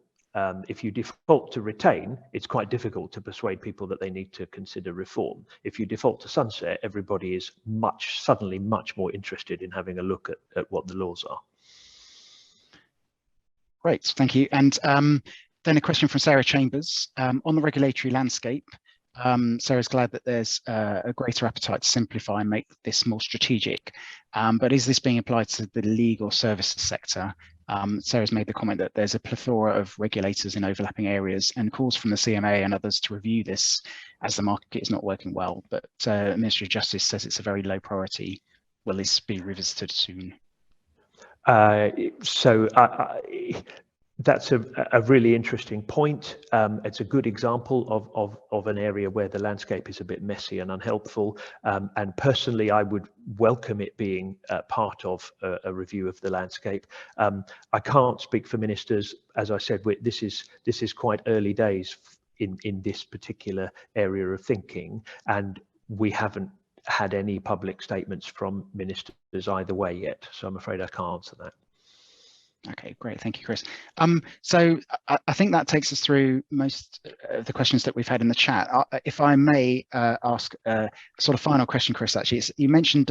If you default to retain, it's quite difficult to persuade people that they need to consider reform. If you default to sunset, everybody is suddenly much more interested in having a look at what the laws are. Great, thank you. And then a question from Sarah Chambers on the regulatory landscape. Sarah's glad that there's a greater appetite to simplify and make this more strategic, but is this being applied to the legal services sector? Sarah's made the comment that there's a plethora of regulators in overlapping areas, and calls from the CMA and others to review this as the market is not working well, but the Ministry of Justice says it's a very low priority. Will this be revisited soon? That's a really interesting point. It's a good example of an area where the landscape is a bit messy and unhelpful. And personally, I would welcome it being part of a review of the landscape. I can't speak for ministers. As I said, this is quite early days in this particular area of thinking, and we haven't had any public statements from ministers either way yet. So I'm afraid I can't answer that. Okay, great. Thank you, Chris. So I think that takes us through most of the questions that we've had in the chat. If I may ask a sort of final question, Chris, actually, you mentioned,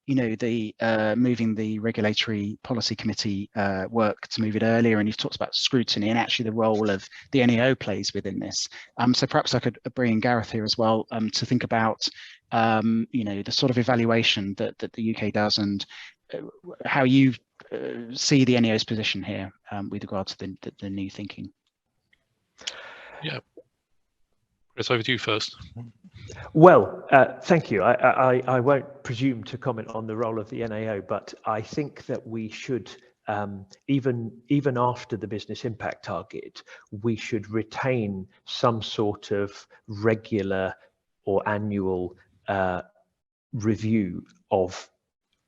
moving the Regulatory Policy Committee work to move it earlier, and you've talked about scrutiny and actually the role of the NAO plays within this. So perhaps I could bring in Gareth here as well to think about, the sort of evaluation that the UK does, and how you see the NAO's position here with regard to the new thinking. Yeah, Chris, over to you first. Well, thank you. I won't presume to comment on the role of the NAO, but I think that we should, even after the business impact target, we should retain some sort of regular or annual review of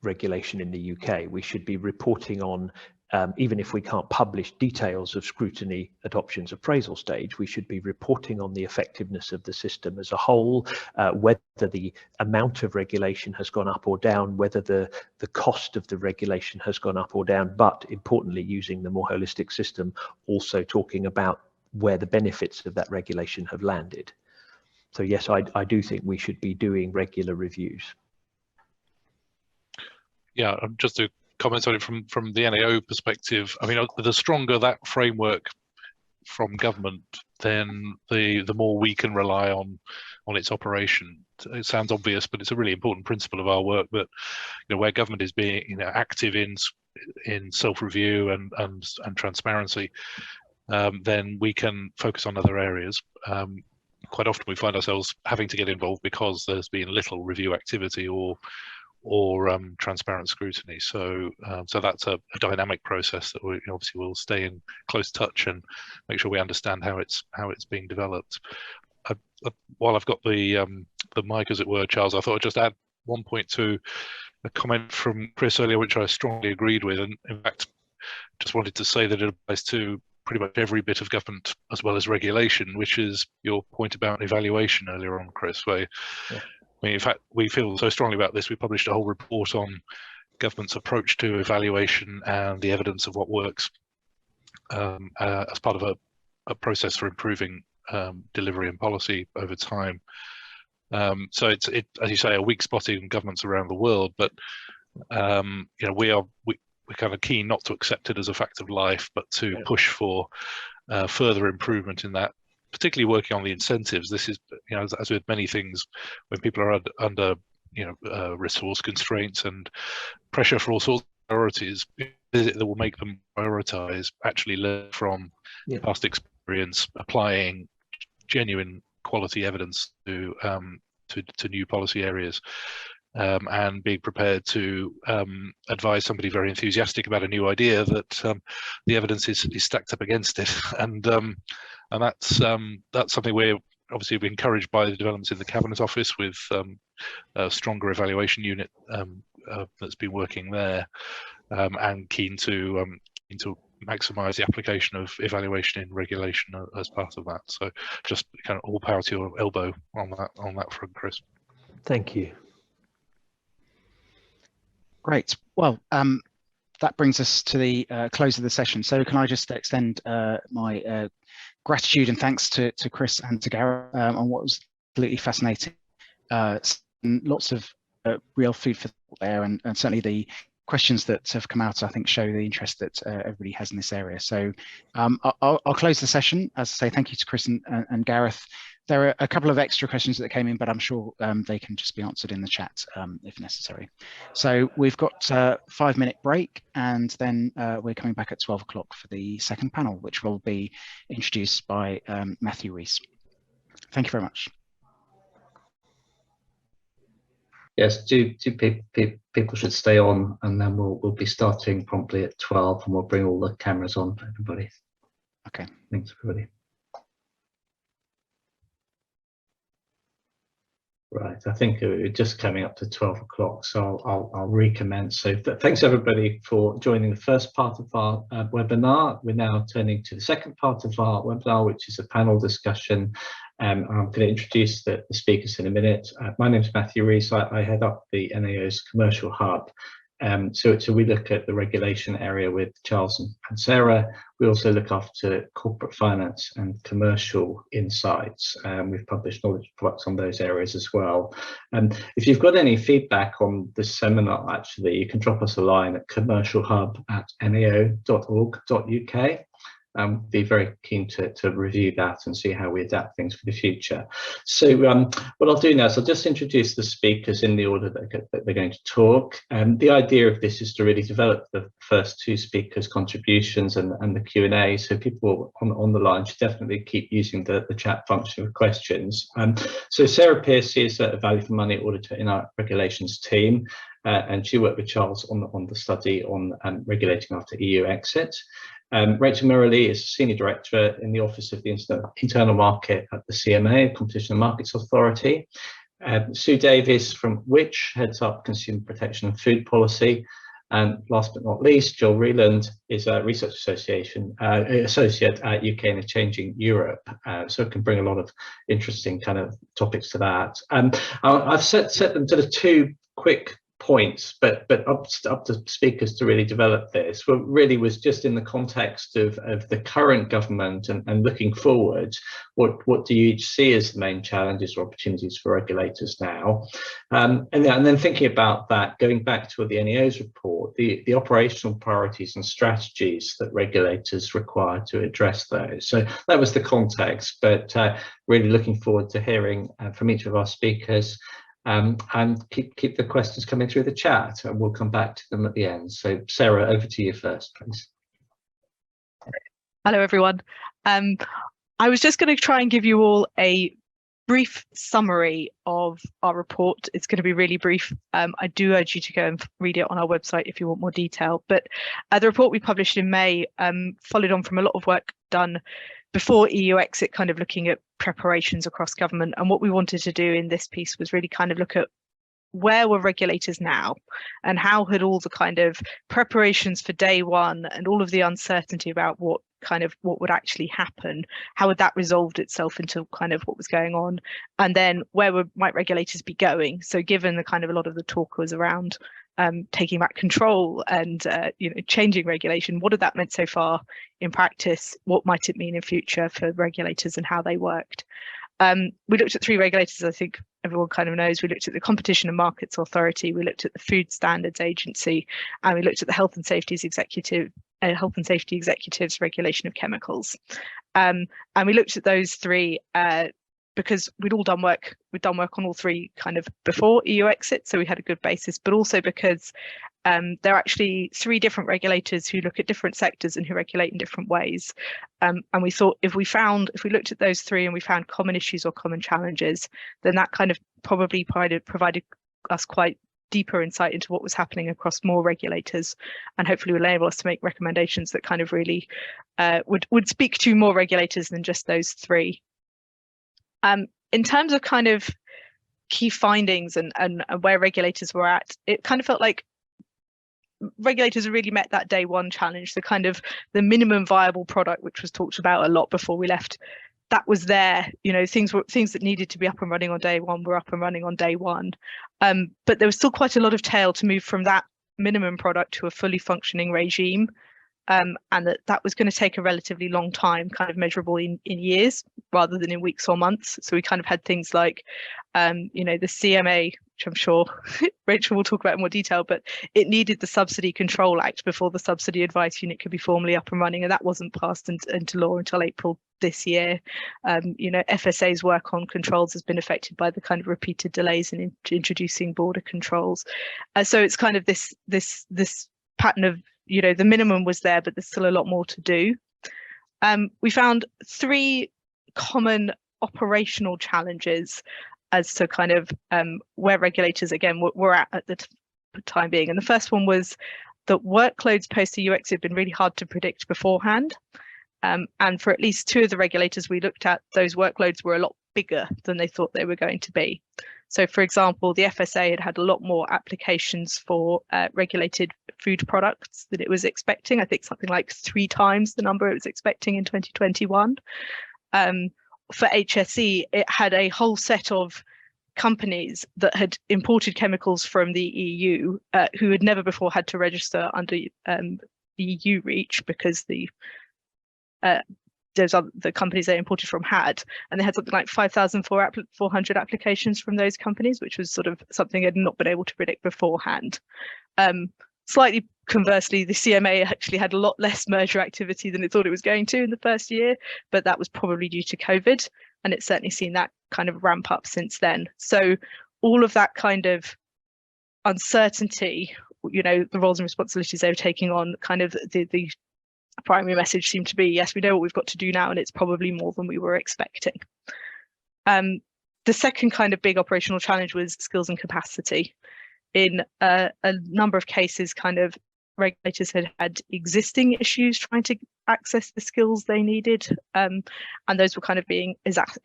regulation in the UK. We should be reporting on, even if we can't publish details of scrutiny at options appraisal stage, we should be reporting on the effectiveness of the system as a whole, whether the amount of regulation has gone up or down, whether the cost of the regulation has gone up or down, but importantly, using the more holistic system, also talking about where the benefits of that regulation have landed. So yes, I do think we should be doing regular reviews. Yeah, just to comment on it from the NAO perspective, I mean, the stronger that framework from government, then the more we can rely on its operation. It sounds obvious, but it's a really important principle of our work. That where government is being active in self-review and transparency, then we can focus on other areas. Quite often we find ourselves having to get involved because there's been little review activity or transparent scrutiny. So that's a dynamic process that we obviously will stay in close touch and make sure we understand how it's being developed. While I've got the mic, as it were, Charles, I thought I'd just add one point to a comment from Chris earlier, which I strongly agreed with, and in fact, just wanted to say that it applies to pretty much every bit of government as well as regulation, which is your point about evaluation earlier on, Chris, where yeah. I mean, in fact, we feel so strongly about this. We published a whole report on government's approach to evaluation and the evidence of what works as part of a process for improving delivery and policy over time. So it's as you say, a weak spot in governments around the world, but we're kind of keen not to accept it as a fact of life, but to push for further improvement in that. Particularly working on the incentives. This is, as with many things, when people are under, resource constraints and pressure for all sorts of priorities, that will make them prioritize, actually learn from past experience, applying genuine quality evidence to new policy areas, and being prepared to advise somebody very enthusiastic about a new idea that the evidence is stacked up against it, and that's something we're obviously encouraged by the developments in the Cabinet Office with a stronger evaluation unit that's been working there, and keen to maximise the application of evaluation in regulation as part of that. So just kind of all power to your elbow on that front, Chris. Thank you. Great. Well, that brings us to the close of the session. So can I just extend my gratitude and thanks to Chris and to Gareth on what was absolutely fascinating. Lots of real food for thought there, and certainly the questions that have come out, I think, show the interest that everybody has in this area. So I'll close the session. As I say, thank you to Chris and Gareth. There are a couple of extra questions that came in, but I'm sure they can just be answered in the chat if necessary. So we've got a 5-minute break, and then we're coming back at 12 o'clock for the second panel, which will be introduced by Matthew Rees. Thank you very much. Yes, people should stay on, and then we'll be starting promptly at 12, and we'll bring all the cameras on for everybody. Okay. Thanks, everybody. Right, I think we're just coming up to 12 o'clock, so I'll recommence. So thanks everybody for joining the first part of our webinar. We're now turning to the second part of our webinar, which is a panel discussion. I'm going to introduce the speakers in a minute. My name is Matthew Rees. I head up the NAO's commercial hub. So we look at the regulation area with Charles and Sarah. We also look after corporate finance and commercial insights. We've published knowledge products on those areas as well. If you've got any feedback on this seminar, actually, you can drop us a line at commercialhub@nao.org.uk. be very keen to review that and see how we adapt things for the future. So what I'll do now is I'll just introduce the speakers in the order that they're going to talk. The idea of this is to really develop the first two speakers' contributions and the Q&A, so people on the line should definitely keep using the chat function for questions. So Sarah Pearce is a value for money auditor in our regulations team, and she worked with Charles on the study on regulating after EU exit. Rachel Merrily is Senior Director in the Office of the Internal Market at the CMA, Competition and Markets Authority. Sue Davies from Which heads up Consumer Protection and Food Policy. And last but not least, Joel Reland is a Research Associate at UK and a Changing Europe. So it can bring a lot of interesting kind of topics to that. I've set them to the two quick points, but up to speakers to really develop this. What really was just in the context of the current government and looking forward, what do you each see as the main challenges or opportunities for regulators now? And then thinking about that, going back to the NAO's report, the operational priorities and strategies that regulators require to address those. So that was the context, but really looking forward to hearing from each of our speakers. And keep the questions coming through the chat, and we'll come back to them at the end. So Sarah, over to you first, please. Hello, everyone. I was just going to try and give you all a brief summary of our report. It's going to be really brief. I do urge you to go and read it on our website if you want more detail. But the report we published in May followed on from a lot of work done before EU exit, kind of looking at preparations across government. And what we wanted to do in this piece was really kind of look at where were regulators now, and how had all the kind of preparations for day one and all of the uncertainty about what would actually happen, how would that resolved itself into kind of what was going on, and then where might regulators be going. So given the kind of a lot of the talk was around taking back control and changing regulation, what had that meant so far in practice? What might it mean in future for regulators and how they worked? We looked at three regulators, I think everyone kind of knows. We looked at the Competition and Markets Authority, we looked at the Food Standards Agency, and we looked at the Health and Safety Executive's regulation of chemicals. And we looked at those three because we'd done work on all three kind of before EU exit, so we had a good basis, but also because there are actually three different regulators who look at different sectors and who regulate in different ways. And we thought if we looked at those three and we found common issues or common challenges, then that kind of probably provided us quite deeper insight into what was happening across more regulators, and hopefully will enable us to make recommendations that kind of really would speak to more regulators than just those three. In terms of kind of key findings and where regulators were at, it kind of felt like regulators really met that day one challenge, the kind of the minimum viable product, which was talked about a lot before we left. That was there, things that needed to be up and running on day one were up and running on day one. But there was still quite a lot of tail to move from that minimum product to a fully functioning regime. And that was going to take a relatively long time, kind of measurable in years rather than in weeks or months. So we kind of had things like, the CMA, which I'm sure Rachel will talk about in more detail, but it needed the Subsidy Control Act before the Subsidy Advice Unit could be formally up and running, and that wasn't passed into law until April this year. FSA's work on controls has been affected by the kind of repeated delays in introducing border controls. So it's kind of this pattern of, the minimum was there, but there's still a lot more to do. We found three common operational challenges as to kind of where regulators, again, were at the time being. And the first one was that workloads post-EU exit had been really hard to predict beforehand. And for at least two of the regulators we looked at, those workloads were a lot bigger than they thought they were going to be. So, for example, the FSA had a lot more applications for regulated food products than it was expecting. I think something like 3 times the number it was expecting in 2021. For HSE, it had a whole set of companies that had imported chemicals from the EU who had never before had to register under EU REACH because the companies they imported from had, and they had something like 5,400 applications from those companies, which was sort of something they'd not been able to predict beforehand. Slightly conversely, the CMA actually had a lot less merger activity than it thought it was going to in the first year, but that was probably due to COVID, and it's certainly seen that kind of ramp up since then. So all of that kind of uncertainty, you know, the roles and responsibilities they were taking on, kind of the primary message seemed to be, yes, we know what we've got to do now, and it's probably more than we were expecting. The second kind of big operational challenge was skills and capacity. In a number of cases, kind of regulators had existing issues trying to access the skills they needed, and those were kind of being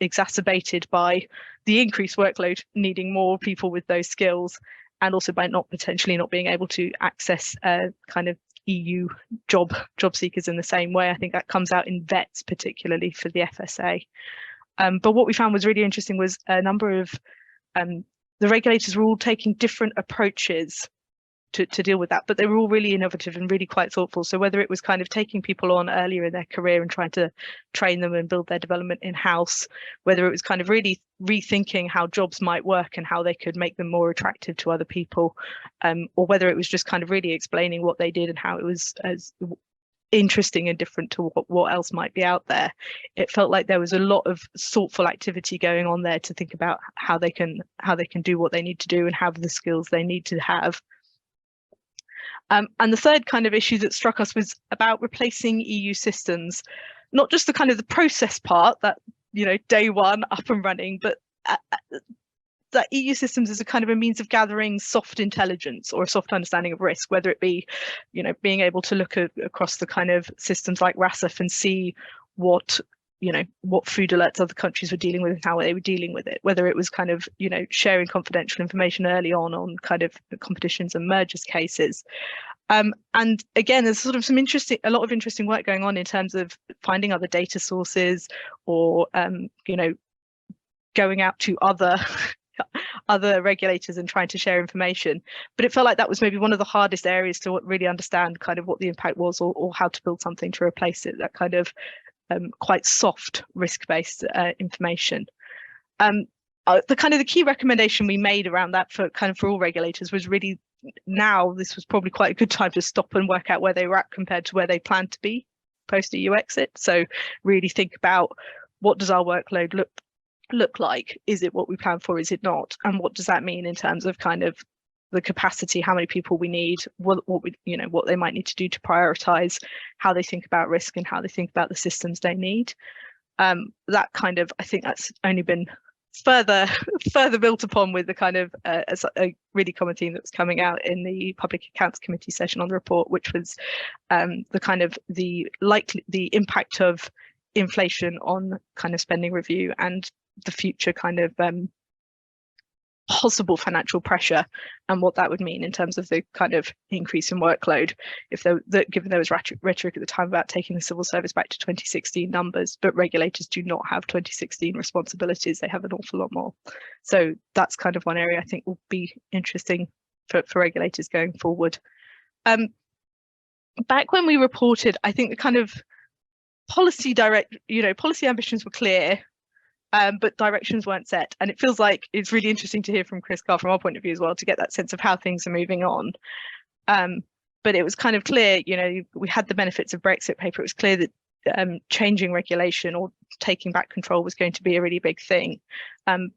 exacerbated by the increased workload, needing more people with those skills, and also by potentially not being able to access kind of EU job seekers in the same way. I think that comes out in vets, particularly for the FSA. But what we found was really interesting was a number of the regulators were all taking different approaches to deal with that, but they were all really innovative and really quite thoughtful. So whether it was kind of taking people on earlier in their career and trying to train them and build their development in-house, whether it was kind of really rethinking how jobs might work and how they could make them more attractive to other people, or whether it was just kind of really explaining what they did and how it was as interesting and different to what else might be out there. It felt like there was a lot of thoughtful activity going on there to think about how they can do what they need to do and have the skills they need to have. And the third kind of issue that struck us was about replacing EU systems, not just the kind of the process part that, you know, day one up and running, but that EU systems is a kind of a means of gathering soft intelligence or a soft understanding of risk, whether it be, you know, being able to look across the kind of systems like RASIF and see what, you know, what food alerts other countries were dealing with and how they were dealing with it, whether it was kind of, you know, sharing confidential information early on kind of competitions and mergers cases. And again, there's sort of a lot of interesting work going on in terms of finding other data sources or, you know, going out to other regulators and trying to share information. But it felt like that was maybe one of the hardest areas to really understand kind of what the impact was or how to build something to replace it, that kind of quite soft risk-based information. The key recommendation we made around that for all regulators was really, now this was probably quite a good time to stop and work out where they were at compared to where they planned to be post EU exit. So really think about, what does our workload look like? Is it what we plan for? Is it not? And what does that mean in terms of kind of the capacity, how many people we need, what they might need to do to prioritize, how they think about risk and how they think about the systems they need. That kind of, I think that's only been further built upon with the kind of a really common theme that was coming out in the Public Accounts Committee session on the report, which was the kind of the impact of inflation on kind of spending review and the future kind of possible financial pressure and what that would mean in terms of the kind of increase in workload, given there was rhetoric at the time about taking the civil service back to 2016 numbers, but regulators do not have 2016 responsibilities, they have an awful lot more. So that's kind of one area I think will be interesting for regulators going forward. Back when we reported, I think the kind of policy ambitions were clear, but directions weren't set. And it feels like it's really interesting to hear from Chris Carr from our point of view as well, to get that sense of how things are moving on. But it was kind of clear, you know, we had the benefits of Brexit paper. It was clear that changing regulation or taking back control was going to be a really big thing.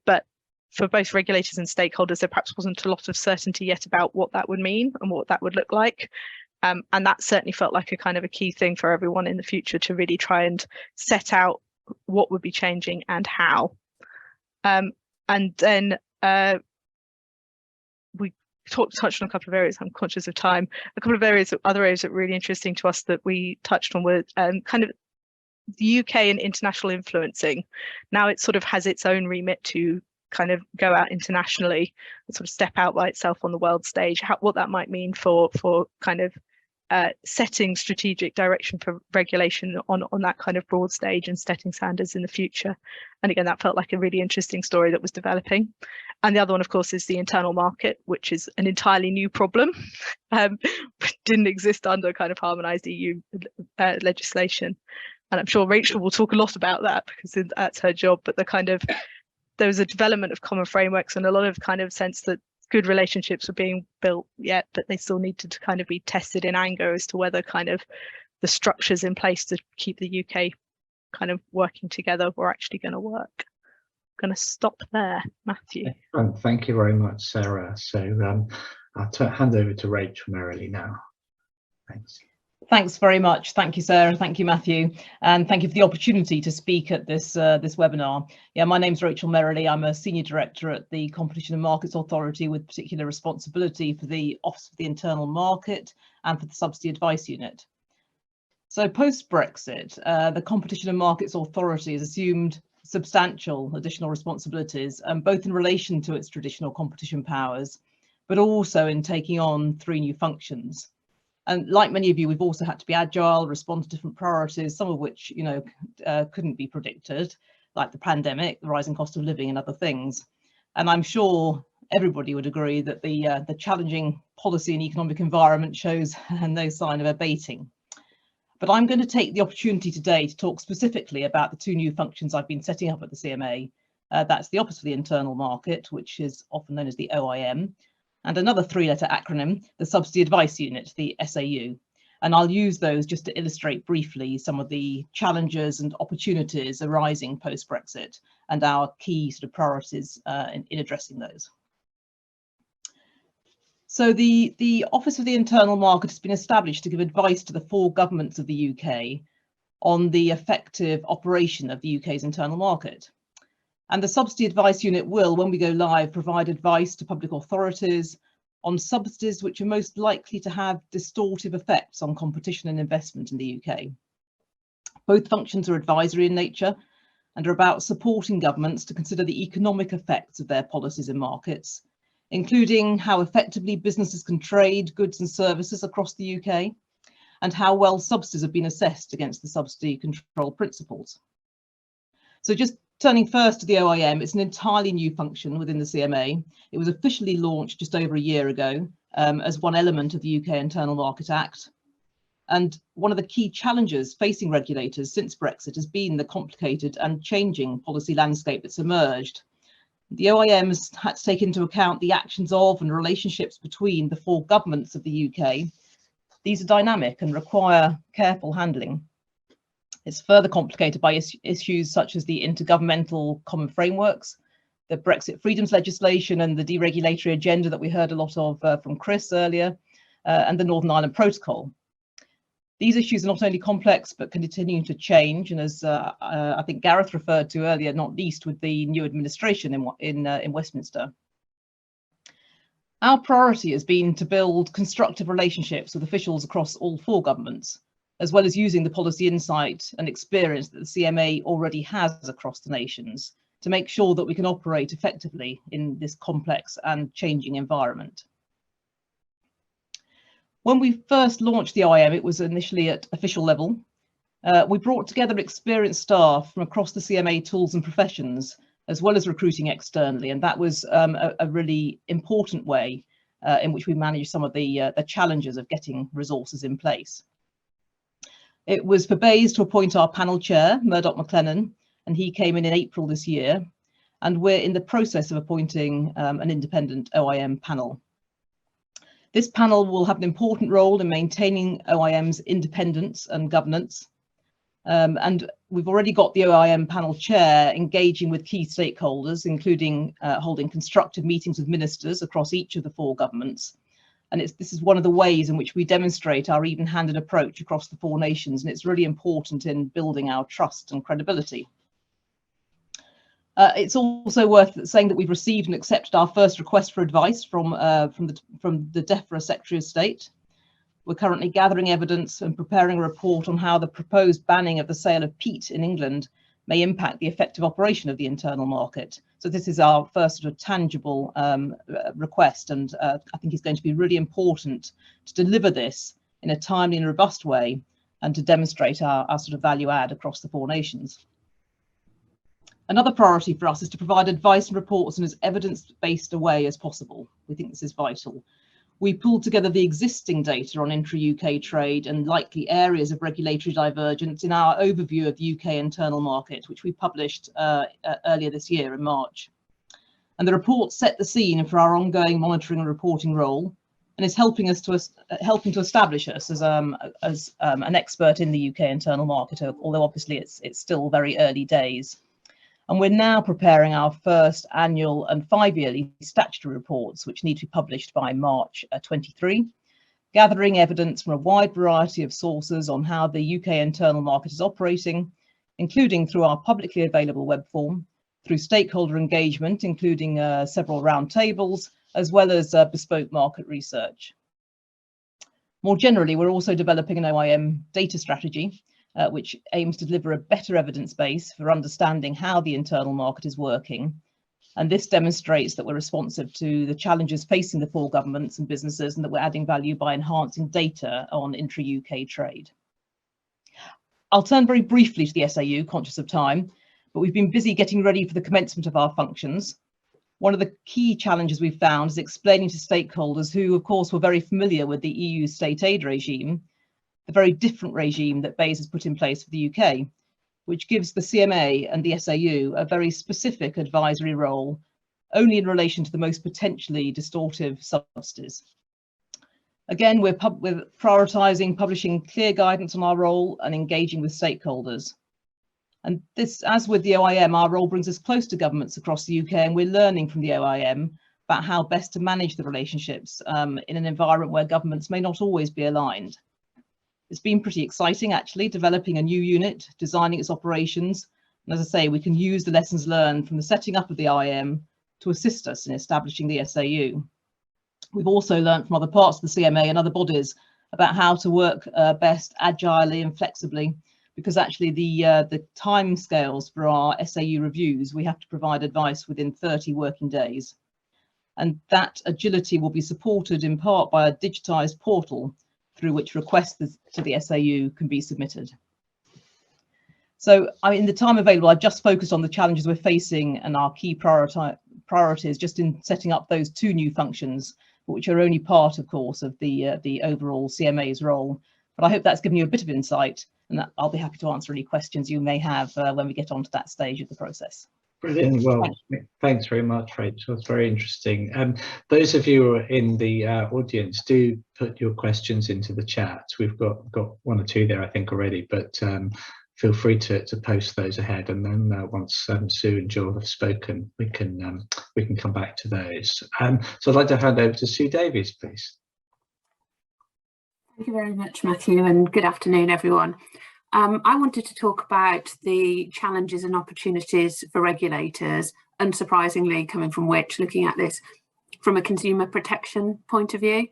But for both regulators and stakeholders, there perhaps wasn't a lot of certainty yet about what that would mean and what that would look like. And that certainly felt like a kind of a key thing for everyone in the future to really try and set out what would be changing and how. And then we touched on a couple of areas. I'm conscious of time. A couple of other areas that were really interesting to us that we touched on were kind of the UK and international influencing. Now it sort of has its own remit to kind of go out internationally and sort of step out by itself on the world stage, what that might mean for kind of setting strategic direction for regulation on that kind of broad stage and setting standards in the future. And again, that felt like a really interesting story that was developing. And the other one, of course, is the internal market, which is an entirely new problem. Didn't exist under kind of harmonized EU legislation. And I'm sure Rachel will talk a lot about that because that's her job, but there was a development of common frameworks and a lot of kind of sense that good relationships were being built yet, but they still needed to kind of be tested in anger as to whether kind of the structures in place to keep the UK kind of working together were actually going to work. I'm going to stop there, Matthew. Thank you very much, Sarah. So I'll hand over to Rachel Merrily now. Thanks. Thanks very much. Thank you, Sarah. Thank you, Matthew. And thank you for the opportunity to speak at this webinar. Yeah, my name's Rachel Merrily. I'm a Senior Director at the Competition and Markets Authority with particular responsibility for the Office of the Internal Market and for the Subsidy Advice Unit. So post-Brexit, the Competition and Markets Authority has assumed substantial additional responsibilities, both in relation to its traditional competition powers, but also in taking on 3 new functions. And like many of you, we've also had to be agile, respond to different priorities, some of which, you know, couldn't be predicted, like the pandemic, the rising cost of living and other things. And I'm sure everybody would agree that the challenging policy and economic environment shows no sign of abating. But I'm going to take the opportunity today to talk specifically about the 2 new functions I've been setting up at the CMA. That's the Office for the Internal Market, which is often known as the OIM, and another 3-letter acronym, the Subsidy Advice Unit, the SAU. And I'll use those just to illustrate briefly some of the challenges and opportunities arising post-Brexit and our key sort of priorities in addressing those. So the Office of the Internal Market has been established to give advice to the 4 governments of the UK on the effective operation of the UK's internal market. And the Subsidy Advice Unit will, when we go live, provide advice to public authorities on subsidies which are most likely to have distortive effects on competition and investment in the UK. Both functions are advisory in nature and are about supporting governments to consider the economic effects of their policies and markets, including how effectively businesses can trade goods and services across the UK, and how well subsidies have been assessed against the subsidy control principles. So just turning first to the OIM, it's an entirely new function within the CMA. It was officially launched just over a year ago as one element of the UK Internal Market Act. And one of the key challenges facing regulators since Brexit has been the complicated and changing policy landscape that's emerged. The OIM has had to take into account the actions of and relationships between the 4 governments of the UK. These are dynamic and require careful handling. It's further complicated by issues such as the intergovernmental common frameworks, the Brexit freedoms legislation and the deregulatory agenda that we heard a lot of from Chris earlier, and the Northern Ireland Protocol. These issues are not only complex, but continue to change. And as I think Gareth referred to earlier, not least with the new administration in Westminster. Our priority has been to build constructive relationships with officials across all 4 governments, as well as using the policy insight and experience that the CMA already has across the nations to make sure that we can operate effectively in this complex and changing environment. When we first launched the OIM, it was initially at official level. We brought together experienced staff from across the CMA tools and professions, as well as recruiting externally, and that was a really important way in which we managed some of the challenges of getting resources in place. It was for BEIS to appoint our panel chair, Murdoch McLennan, and he came in April this year, and we're in the process of appointing an independent OIM panel. This panel will have an important role in maintaining OIM's independence and governance. And we've already got the OIM panel chair engaging with key stakeholders, including holding constructive meetings with ministers across each of the 4 governments. And this is one of the ways in which we demonstrate our even-handed approach across the 4 nations, and it's really important in building our trust and credibility. It's also worth saying that we've received and accepted our first request for advice from the DEFRA Secretary of State. We're currently gathering evidence and preparing a report on how the proposed banning of the sale of peat in England may impact the effective operation of the internal market. So this is our first sort of tangible request, and I think it's going to be really important to deliver this in a timely and robust way and to demonstrate our sort of value add across the 4 nations. Another priority for us is to provide advice and reports in as evidence-based a way as possible. We think this is vital. We pulled together the existing data on intra-UK trade and likely areas of regulatory divergence in our overview of the UK internal market, which we published earlier this year in March. And the report set the scene for our ongoing monitoring and reporting role, and is helping to establish us as an expert in the UK internal market, although obviously it's still very early days. And we're now preparing our first annual and 5-yearly statutory reports, which need to be published by March 23, gathering evidence from a wide variety of sources on how the UK internal market is operating, including through our publicly available web form, through stakeholder engagement, including several roundtables, as well as bespoke market research. More generally, we're also developing an OIM data strategy, which aims to deliver a better evidence base for understanding how the internal market is working. And this demonstrates that we're responsive to the challenges facing the 4 governments and businesses, and that we're adding value by enhancing data on intra-UK trade. I'll turn very briefly to the SAU, conscious of time, but we've been busy getting ready for the commencement of our functions. One of the key challenges we've found is explaining to stakeholders who, of course, were very familiar with the EU state aid regime, the very different regime that BEIS has put in place for the UK, which gives the CMA and the SAU a very specific advisory role, only in relation to the most potentially distortive subsidies. Again, we're prioritising publishing clear guidance on our role and engaging with stakeholders. And this, as with the OIM, our role brings us close to governments across the UK, and we're learning from the OIM about how best to manage the relationships in an environment where governments may not always be aligned. It's been pretty exciting, actually, developing a new unit, designing its operations. And as I say, we can use the lessons learned from the setting up of the OIM to assist us in establishing the SAU. We've also learned from other parts of the CMA and other bodies about how to work best agilely and flexibly, because actually the time scales for our SAU reviews, we have to provide advice within 30 working days. And that agility will be supported in part by a digitised portal through which requests to the SAU can be submitted. So in the time available, I've just focused on the challenges we're facing and our key priorities just in setting up those 2 new functions, which are only part, of course, of the overall CMA's role. But I hope that's given you a bit of insight, and that I'll be happy to answer any questions you may have when we get on to that stage of the process. Brilliant. Well, thanks very much, Rachel. It's very interesting. Those of you who are in the audience, do put your questions into the chat. We've got 1 or 2 there, I think, already, but feel free to post those ahead, and then once Sue and Jill have spoken, we can come back to those. So I'd like to hand over to Sue Davies, please. Thank you very much, Matthew, and good afternoon, everyone. I wanted to talk about the challenges and opportunities for regulators, unsurprisingly coming from which, looking at this from a consumer protection point of view.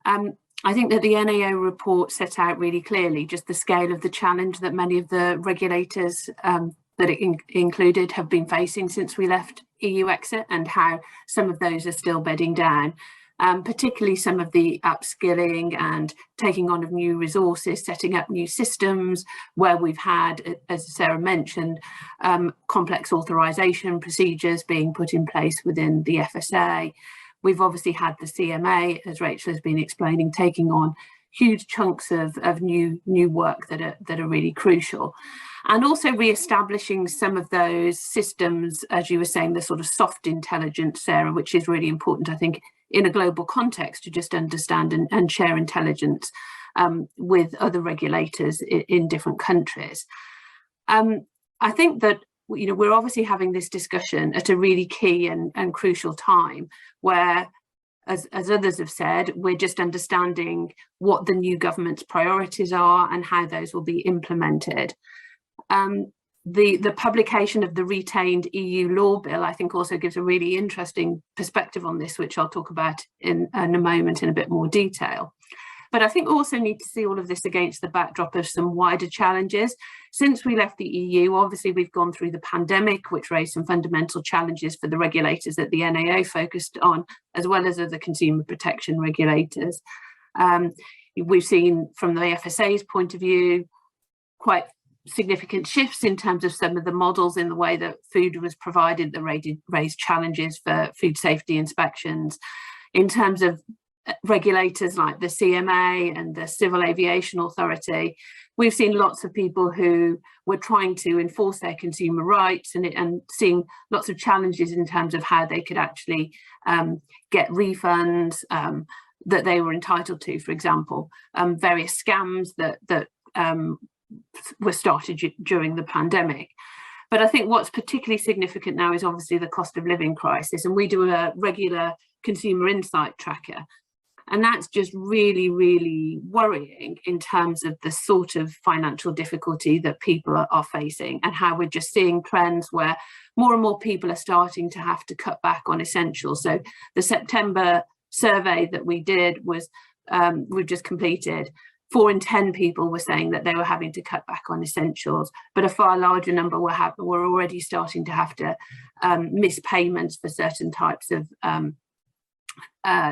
I think that the NAO report set out really clearly just the scale of the challenge that many of the regulators that it included have been facing since we left EU exit, and how some of those are still bedding down. Particularly some of the upskilling and taking on of new resources, setting up new systems where we've had, as Sarah mentioned, complex authorisation procedures being put in place within the FSA. We've obviously had the CMA, as Rachel has been explaining, taking on huge chunks of new work that are really crucial. And also re-establishing some of those systems, as you were saying, the sort of soft intelligence, Sarah, which is really important, I think, in a global context, to just understand and share intelligence with other regulators in different countries. I think that we're obviously having this discussion at a really key and crucial time where, as others have said, we're just understanding what the new government's priorities are and how those will be implemented. The publication of the retained EU law bill, I think, also gives a really interesting perspective on this, which I'll talk about in a moment in a bit more detail. But I think we also need to see all of this against the backdrop of some wider challenges. Since we left the EU, obviously, we've gone through the pandemic, which raised some fundamental challenges for the regulators that the NAO focused on, as well as other consumer protection regulators. We've seen, from the FSA's point of view, quite significant shifts in terms of some of the models in the way that food was provided that raised challenges for food safety inspections. In terms of regulators like the CMA and the Civil Aviation Authority, we've seen lots of people who were trying to enforce their consumer rights and seeing lots of challenges in terms of how they could actually get refunds that they were entitled to, for example, various scams that were started during the pandemic. But I think what's particularly significant now is obviously the cost of living crisis, and we do a regular consumer insight tracker. And that's just really, really worrying in terms of the sort of financial difficulty that people are facing, and how we're just seeing trends where more and more people are starting to have to cut back on essentials. So the September survey that we did was, we've just completed, 4 in 10 people were saying that they were having to cut back on essentials, but a far larger number were already starting to have to miss payments for certain types of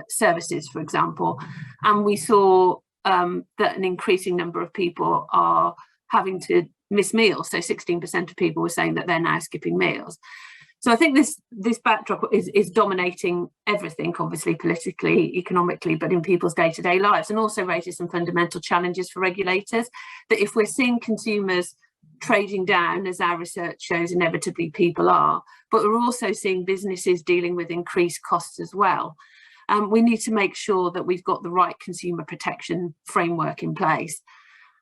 services, for example. And we saw that an increasing number of people are having to miss meals. So 16% of people were saying that they're now skipping meals. So I think this backdrop is dominating everything, obviously politically, economically, but in people's day-to-day lives, and also raises some fundamental challenges for regulators, that if we're seeing consumers trading down, as our research shows inevitably people are, but we're also seeing businesses dealing with increased costs as well. We need to make sure that we've got the right consumer protection framework in place.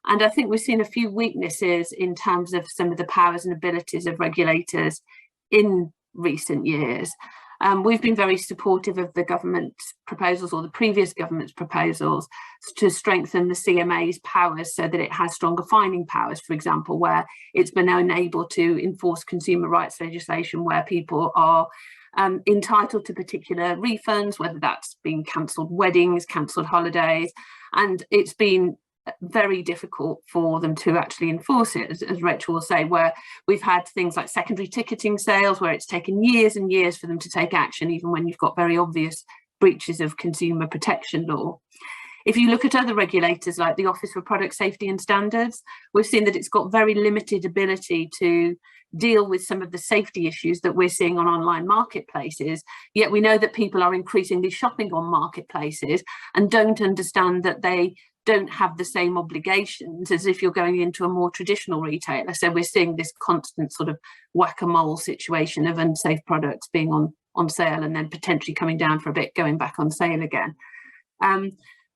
And I think we've seen a few weaknesses in terms of some of the powers and abilities of regulators in recent years. We've been very supportive of the government's proposals, or the previous government's proposals, to strengthen the CMA's powers so that it has stronger fining powers, for example, where it's been unable to enforce consumer rights legislation where people are entitled to particular refunds, whether that's been cancelled weddings, cancelled holidays, and it's been very difficult for them to actually enforce it, as Rachel will say, where we've had things like secondary ticketing sales where it's taken years and years for them to take action, even when you've got very obvious breaches of consumer protection law. If you look at other regulators like the Office for Product Safety and Standards, we've seen that it's got very limited ability to deal with some of the safety issues that we're seeing on online marketplaces, yet we know that people are increasingly shopping on marketplaces and don't understand that they don't have the same obligations as if you're going into a more traditional retailer. So we're seeing this constant sort of whack-a-mole situation of unsafe products being on sale and then potentially coming down for a bit, going back on sale again.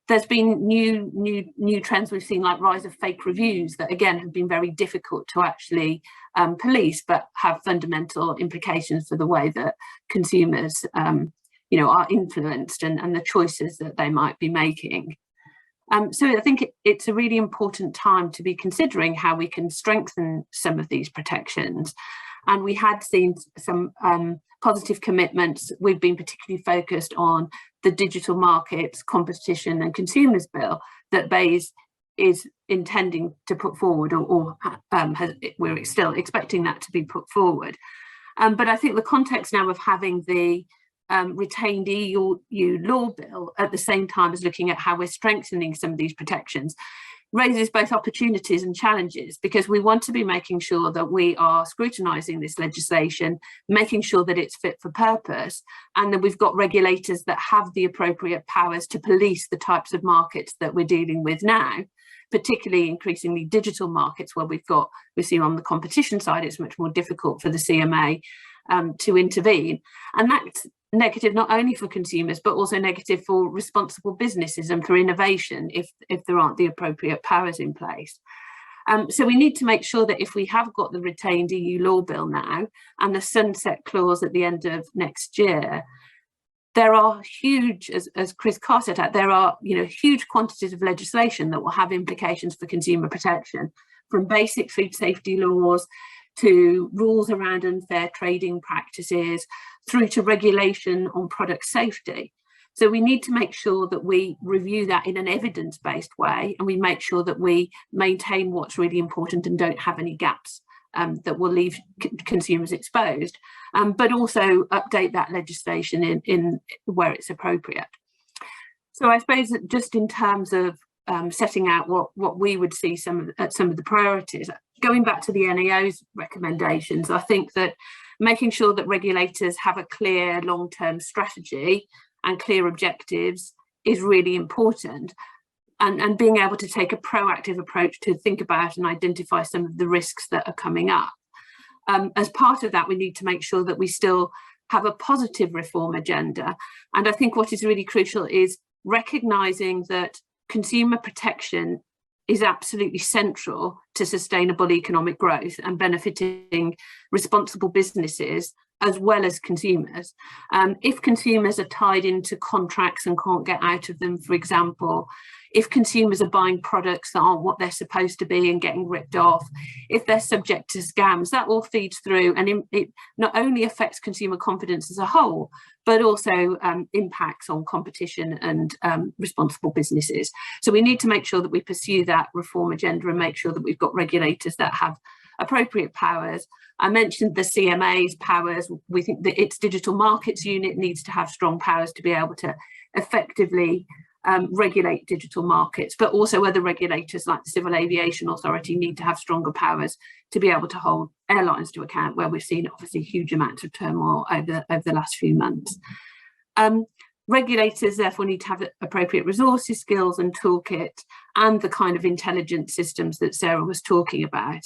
There's been new trends we've seen, like rise of fake reviews, that again have been very difficult to actually police, but have fundamental implications for the way that consumers are influenced and the choices that they might be making. So I think it's a really important time to be considering how we can strengthen some of these protections. And we had seen some positive commitments. We've been particularly focused on the Digital Markets, Competition and Consumers Bill that BEIS is intending to put forward, we're still expecting that to be put forward. But I think the context now of having the retained EU law bill at the same time as looking at how we're strengthening some of these protections raises both opportunities and challenges, because we want to be making sure that we are scrutinising this legislation, making sure that it's fit for purpose, and that we've got regulators that have the appropriate powers to police the types of markets that we're dealing with now, particularly increasingly digital markets where we see on the competition side it's much more difficult for the CMA to intervene. And that's negative not only for consumers but also negative for responsible businesses and for innovation if there aren't the appropriate powers in place. So we need to make sure that if we have got the retained EU law bill now and the sunset clause at the end of next year, there are huge, as Chris Carr set out, there are huge quantities of legislation that will have implications for consumer protection, from basic food safety laws to rules around unfair trading practices, through to regulation on product safety. So we need to make sure that we review that in an evidence-based way, and we make sure that we maintain what's really important and don't have any gaps that will leave consumers exposed, but also update that legislation in where it's appropriate. So I suppose that just in terms of setting out what we would see some of the priorities, going back to the NAO's recommendations, I think that making sure that regulators have a clear long-term strategy and clear objectives is really important. And being able to take a proactive approach to think about and identify some of the risks that are coming up. As part of that, we need to make sure that we still have a positive reform agenda. And I think what is really crucial is recognising that consumer protection is absolutely central to sustainable economic growth and benefiting responsible businesses as well as consumers. If consumers are tied into contracts and can't get out of them, for example, if consumers are buying products that aren't what they're supposed to be and getting ripped off, if they're subject to scams, that all feeds through, and it not only affects consumer confidence as a whole, but also impacts on competition and responsible businesses. So we need to make sure that we pursue that reform agenda and make sure that we've got regulators that have appropriate powers. I mentioned the CMA's powers. We think that its digital markets unit needs to have strong powers to be able to effectively regulate digital markets, but also other regulators like the Civil Aviation Authority need to have stronger powers to be able to hold airlines to account, where we've seen obviously huge amounts of turmoil over the last few months. Regulators therefore need to have appropriate resources, skills and toolkit, and the kind of intelligence systems that Sarah was talking about.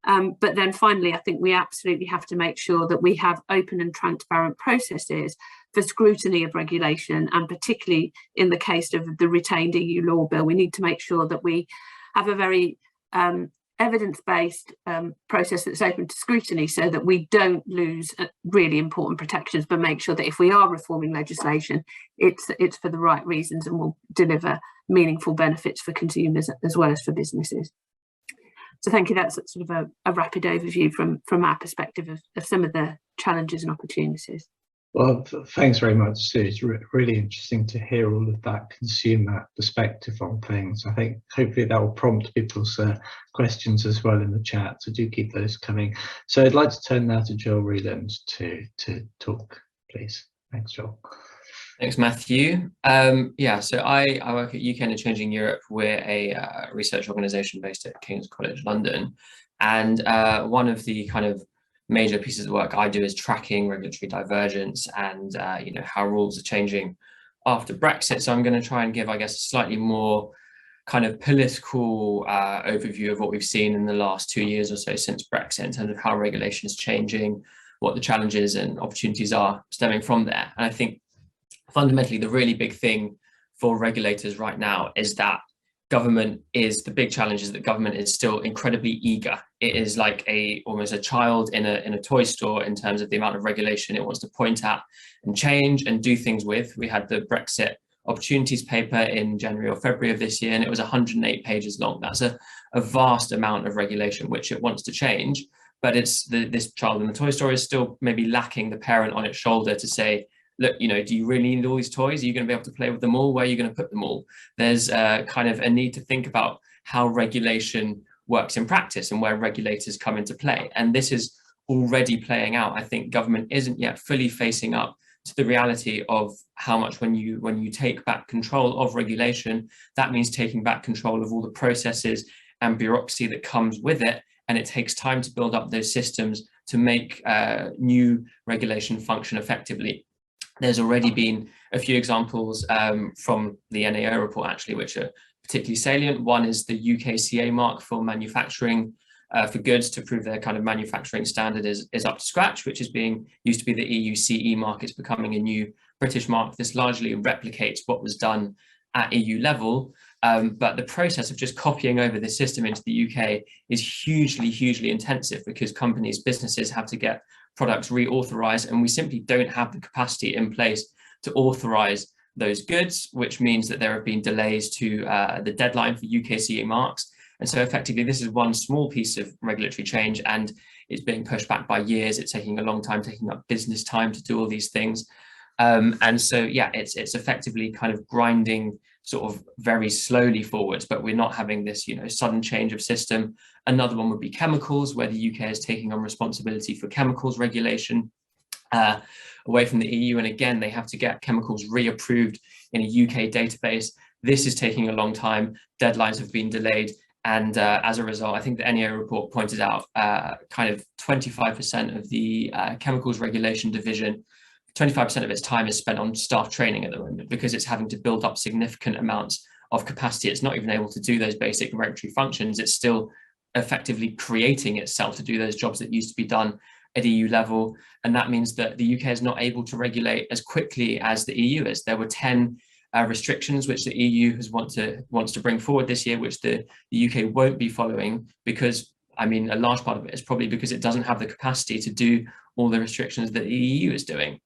But then finally, I think we absolutely have to make sure that we have open and transparent processes for scrutiny of regulation, and particularly in the case of the retained EU law bill, we need to make sure that we have a very evidence-based process that's open to scrutiny, so that we don't lose really important protections, but make sure that if we are reforming legislation, it's for the right reasons and will deliver meaningful benefits for consumers as well as for businesses. So thank you. That's sort of a rapid overview from our perspective of some of the challenges and opportunities. Well, thanks very much, Sue. It's really interesting to hear all of that consumer perspective on things. I think hopefully that will prompt people's questions as well in the chat, so do keep those coming. So I'd like to turn now to Joel Reland to talk, please. Thanks, Joel. Thanks, Matthew. Yeah, so I work at UK and Changing Europe. We're a research organisation based at King's College London, and one of the kind of major pieces of work I do is tracking regulatory divergence and you know, how rules are changing after Brexit. So I'm going to try and give, I guess, a slightly more kind of political overview of what we've seen in the last 2 years or so since Brexit, in terms of how regulation is changing, what the challenges and opportunities are stemming from there. And I think fundamentally the really big thing for regulators right now is that the big challenge is that government is still incredibly eager. It is like almost a child in a toy store in terms of the amount of regulation it wants to point at and change and do things with. We had the Brexit opportunities paper in January or February of this year, and it was 108 pages long. That's a vast amount of regulation which it wants to change, but it's this child in the toy store is still maybe lacking the parent on its shoulder to say, look, you know, do you really need all these toys? Are you going to be able to play with them all? Where are you going to put them all? There's kind of a need to think about how regulation works in practice and where regulators come into play. And this is already playing out. I think government isn't yet fully facing up to the reality of how much when you take back control of regulation, that means taking back control of all the processes and bureaucracy that comes with it. And it takes time to build up those systems to make new regulation function effectively. There's already been a few examples from the NAO report, actually, which are particularly salient. One is the UK CA mark for manufacturing for goods to prove their kind of manufacturing standard is up to scratch, which is used to be the EU CE mark. It's becoming a new British mark. This largely replicates what was done at EU level, but the process of just copying over the system into the UK is hugely intensive, because businesses have to get products reauthorized, and we simply don't have the capacity in place to authorize those goods, which means that there have been delays to the deadline for UK CE marks. And so effectively, this is one small piece of regulatory change, and it's being pushed back by years. It's taking a long time, taking up business time to do all these things. And so, yeah, it's effectively kind of grinding sort of very slowly forwards, but we're not having this, you know, sudden change of system. Another one would be chemicals, where the UK is taking on responsibility for chemicals regulation away from the EU. And again, they have to get chemicals reapproved in a UK database. This is taking a long time. Deadlines have been delayed. And as a result, I think the NAO report pointed out kind of 25% of the chemicals regulation division 25% of its time is spent on staff training at the moment, because it's having to build up significant amounts of capacity. It's not even able to do those basic regulatory functions. It's still effectively creating itself to do those jobs that used to be done at EU level. And that means that the UK is not able to regulate as quickly as the EU is. There were 10 restrictions which the EU wants to bring forward this year, which the UK won't be following, because, I mean, a large part of it is probably because it doesn't have the capacity to do all the restrictions that the EU is doing.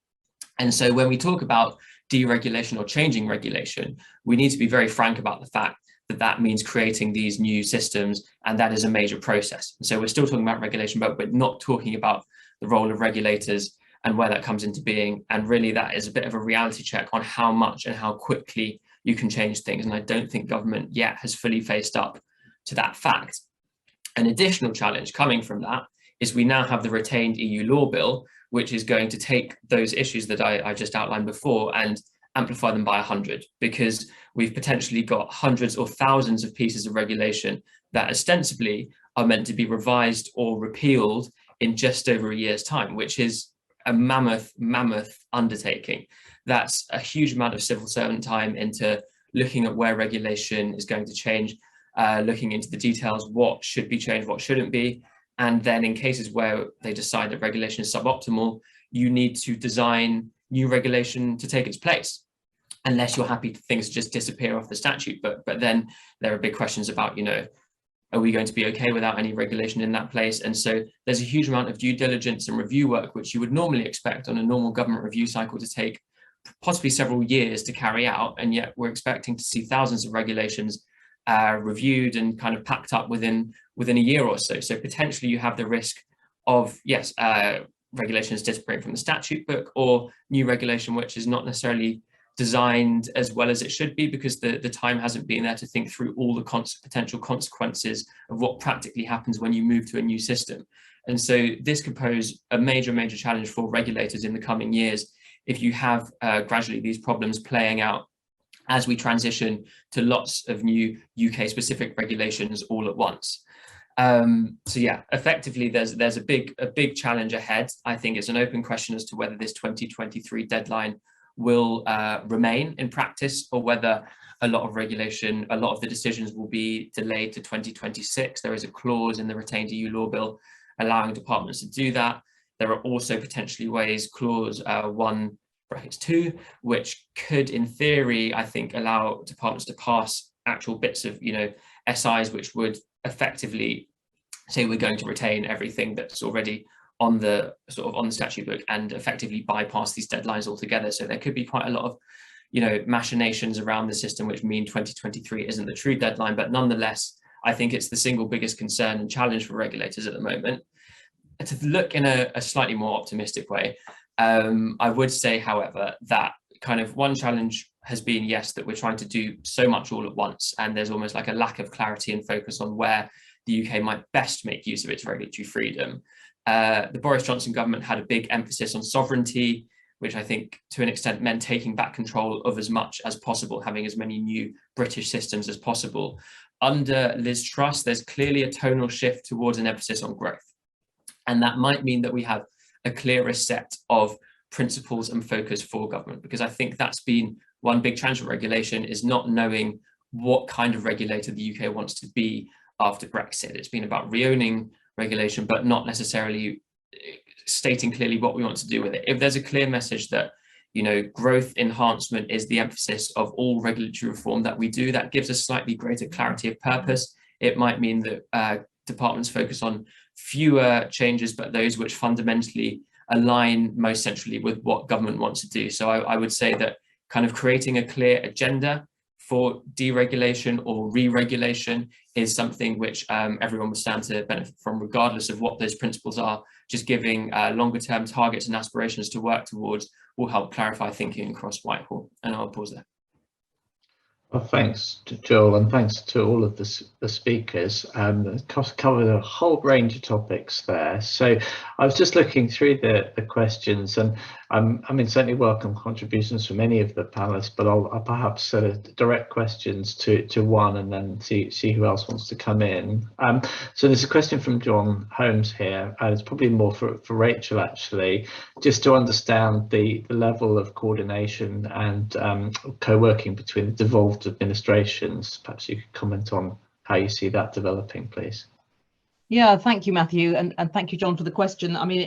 And so when we talk about deregulation or changing regulation, we need to be very frank about the fact that that means creating these new systems, and that is a major process. And so we're still talking about regulation, but we're not talking about the role of regulators and where that comes into being. And really that is a bit of a reality check on how much and how quickly you can change things. And I don't think government yet has fully faced up to that fact. An additional challenge coming from that is we now have the retained EU law bill, which is going to take those issues that I just outlined before and amplify them by 100, because we've potentially got hundreds or thousands of pieces of regulation that ostensibly are meant to be revised or repealed in just over a year's time, which is a mammoth undertaking. That's a huge amount of civil servant time into looking at where regulation is going to change, looking into the details, what should be changed, what shouldn't be. And then in cases where they decide that regulation is suboptimal, you need to design new regulation to take its place, unless you're happy for things to just disappear off the statute. But then there are big questions about, you know, are we going to be okay without any regulation in that place? And so there's a huge amount of due diligence and review work, which you would normally expect on a normal government review cycle to take possibly several years to carry out. And yet we're expecting to see thousands of regulations reviewed and kind of packed up within a year or so. So potentially you have the risk of, yes, regulations disappearing from the statute book, or new regulation which is not necessarily designed as well as it should be, because the time hasn't been there to think through all the potential consequences of what practically happens when you move to a new system. And so this could pose a major challenge for regulators in the coming years if you have gradually these problems playing out as we transition to lots of new UK specific regulations all at once. So yeah, effectively there's a big challenge ahead. I think it's an open question as to whether this 2023 deadline will remain in practice, or whether a lot of the decisions will be delayed to 2026. There is a clause in the retained EU law bill allowing departments to do that. There are also potentially ways, clause 1(2), which could, in theory, I think, allow departments to pass actual bits of, you know, SIs, which would effectively say we're going to retain everything that's already on the statute book and effectively bypass these deadlines altogether. So there could be quite a lot of, you know, machinations around the system, which mean 2023 isn't the true deadline. But nonetheless, I think it's the single biggest concern and challenge for regulators at the moment. To look in a slightly more optimistic way, I would say, however, that kind of one challenge has been, yes, that we're trying to do so much all at once, and there's almost like a lack of clarity and focus on where the UK might best make use of its regulatory freedom. The Boris Johnson government had a big emphasis on sovereignty, which I think to an extent meant taking back control of as much as possible, having as many new British systems as possible. Under Liz Truss, there's clearly a tonal shift towards an emphasis on growth. And that might mean that we have a clearer set of principles and focus for government, because I think that's been one big challenge of regulation, is not knowing what kind of regulator the UK wants to be after Brexit. It's been about reowning regulation, but not necessarily stating clearly what we want to do with it. If there's a clear message that, you know, growth enhancement is the emphasis of all regulatory reform that we do, that gives us slightly greater clarity of purpose. It might mean that departments focus on fewer changes, but those which fundamentally align most centrally with what government wants to do. So I would say that kind of creating a clear agenda for deregulation or re-regulation is something which everyone would stand to benefit from, regardless of what those principles are. Just giving longer term targets and aspirations to work towards will help clarify thinking across Whitehall. And I'll pause there. Well, thanks to Joel, and thanks to all of the speakers. Covered a whole range of topics there. So I was just looking through the questions, and Certainly welcome contributions from any of the panelists, but I'll perhaps sort of direct questions to one and then see who else wants to come in. So there's a question from John Holmes here. It's probably more for Rachel, actually, just to understand the level of coordination and co-working between the devolved administrations. Perhaps you could comment on how you see that developing, please. Yeah, thank you, Matthew, and thank you, John, for the question. I mean,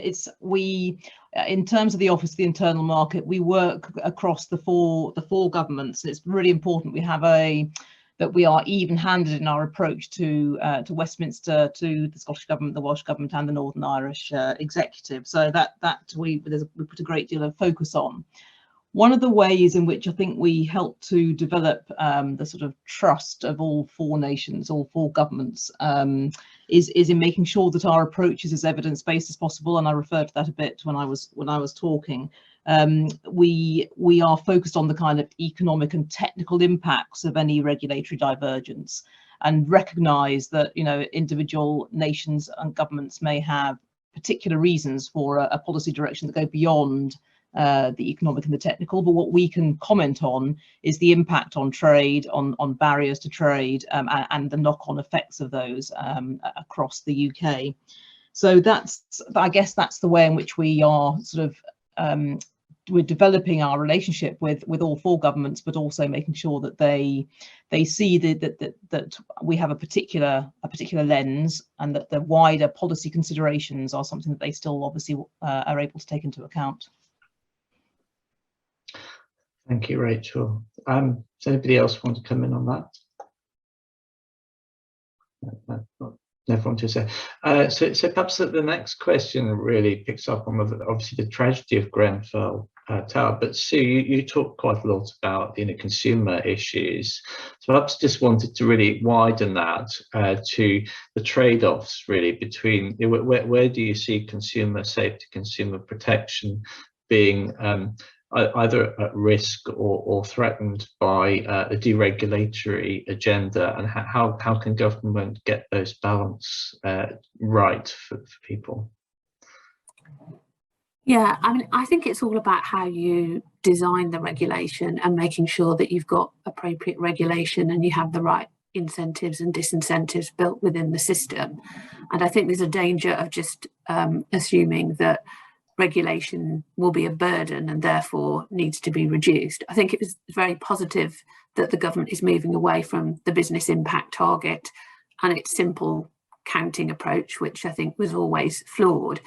in terms of the Office of the Internal Market, we work across the four governments. It's really important that we are even-handed in our approach to Westminster, to the Scottish Government, the Welsh Government, and the Northern Irish Executive. So we put a great deal of focus on. One of the ways in which I think we help to develop the sort of trust of all four nations, all four governments, is in making sure that our approach is as evidence-based as possible. And I referred to that a bit when I was talking. We are focused on the kind of economic and technical impacts of any regulatory divergence, and recognise that individual nations and governments may have particular reasons for a policy direction that go beyond the economic and the technical, but what we can comment on is the impact on trade, on barriers to trade, and the knock-on effects of those across the UK. So I guess that's the way in which we are sort of we're developing our relationship with all four governments, but also making sure that they see that we have a particular lens, and that the wider policy considerations are something that they still obviously are able to take into account. Thank you, Rachel. Does anybody else want to come in on that? No one to say. So perhaps the next question really picks up on obviously the tragedy of Grenfell Tower. But Sue, you talked quite a lot about consumer issues. So perhaps just wanted to really widen that to the trade-offs really between where do you see consumer safety, consumer protection being either at risk or threatened by a deregulatory agenda, and how can government get those balance right for people? Yeah, I mean, I think it's all about how you design the regulation and making sure that you've got appropriate regulation and you have the right incentives and disincentives built within the system. And I think there's a danger of just assuming that regulation will be a burden and therefore needs to be reduced. I think it was very positive that the government is moving away from the business impact target and its simple counting approach, which I think was always flawed.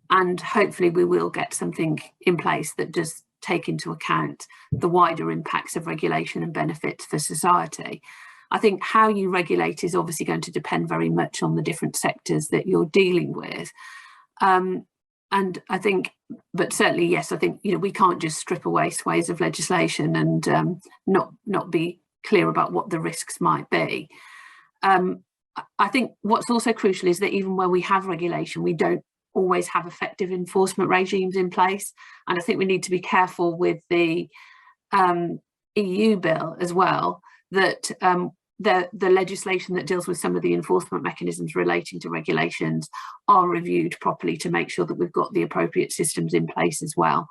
And hopefully we will get something in place that does take into account the wider impacts of regulation and benefits for society. I think how you regulate is obviously going to depend very much on the different sectors that you're dealing with. And I think, but certainly, yes, I think, we can't just strip away swathes of legislation and not be clear about what the risks might be. I think what's also crucial is that even where we have regulation, we don't always have effective enforcement regimes in place. And I think we need to be careful with the EU bill as well, that the legislation that deals with some of the enforcement mechanisms relating to regulations are reviewed properly to make sure that we've got the appropriate systems in place as well.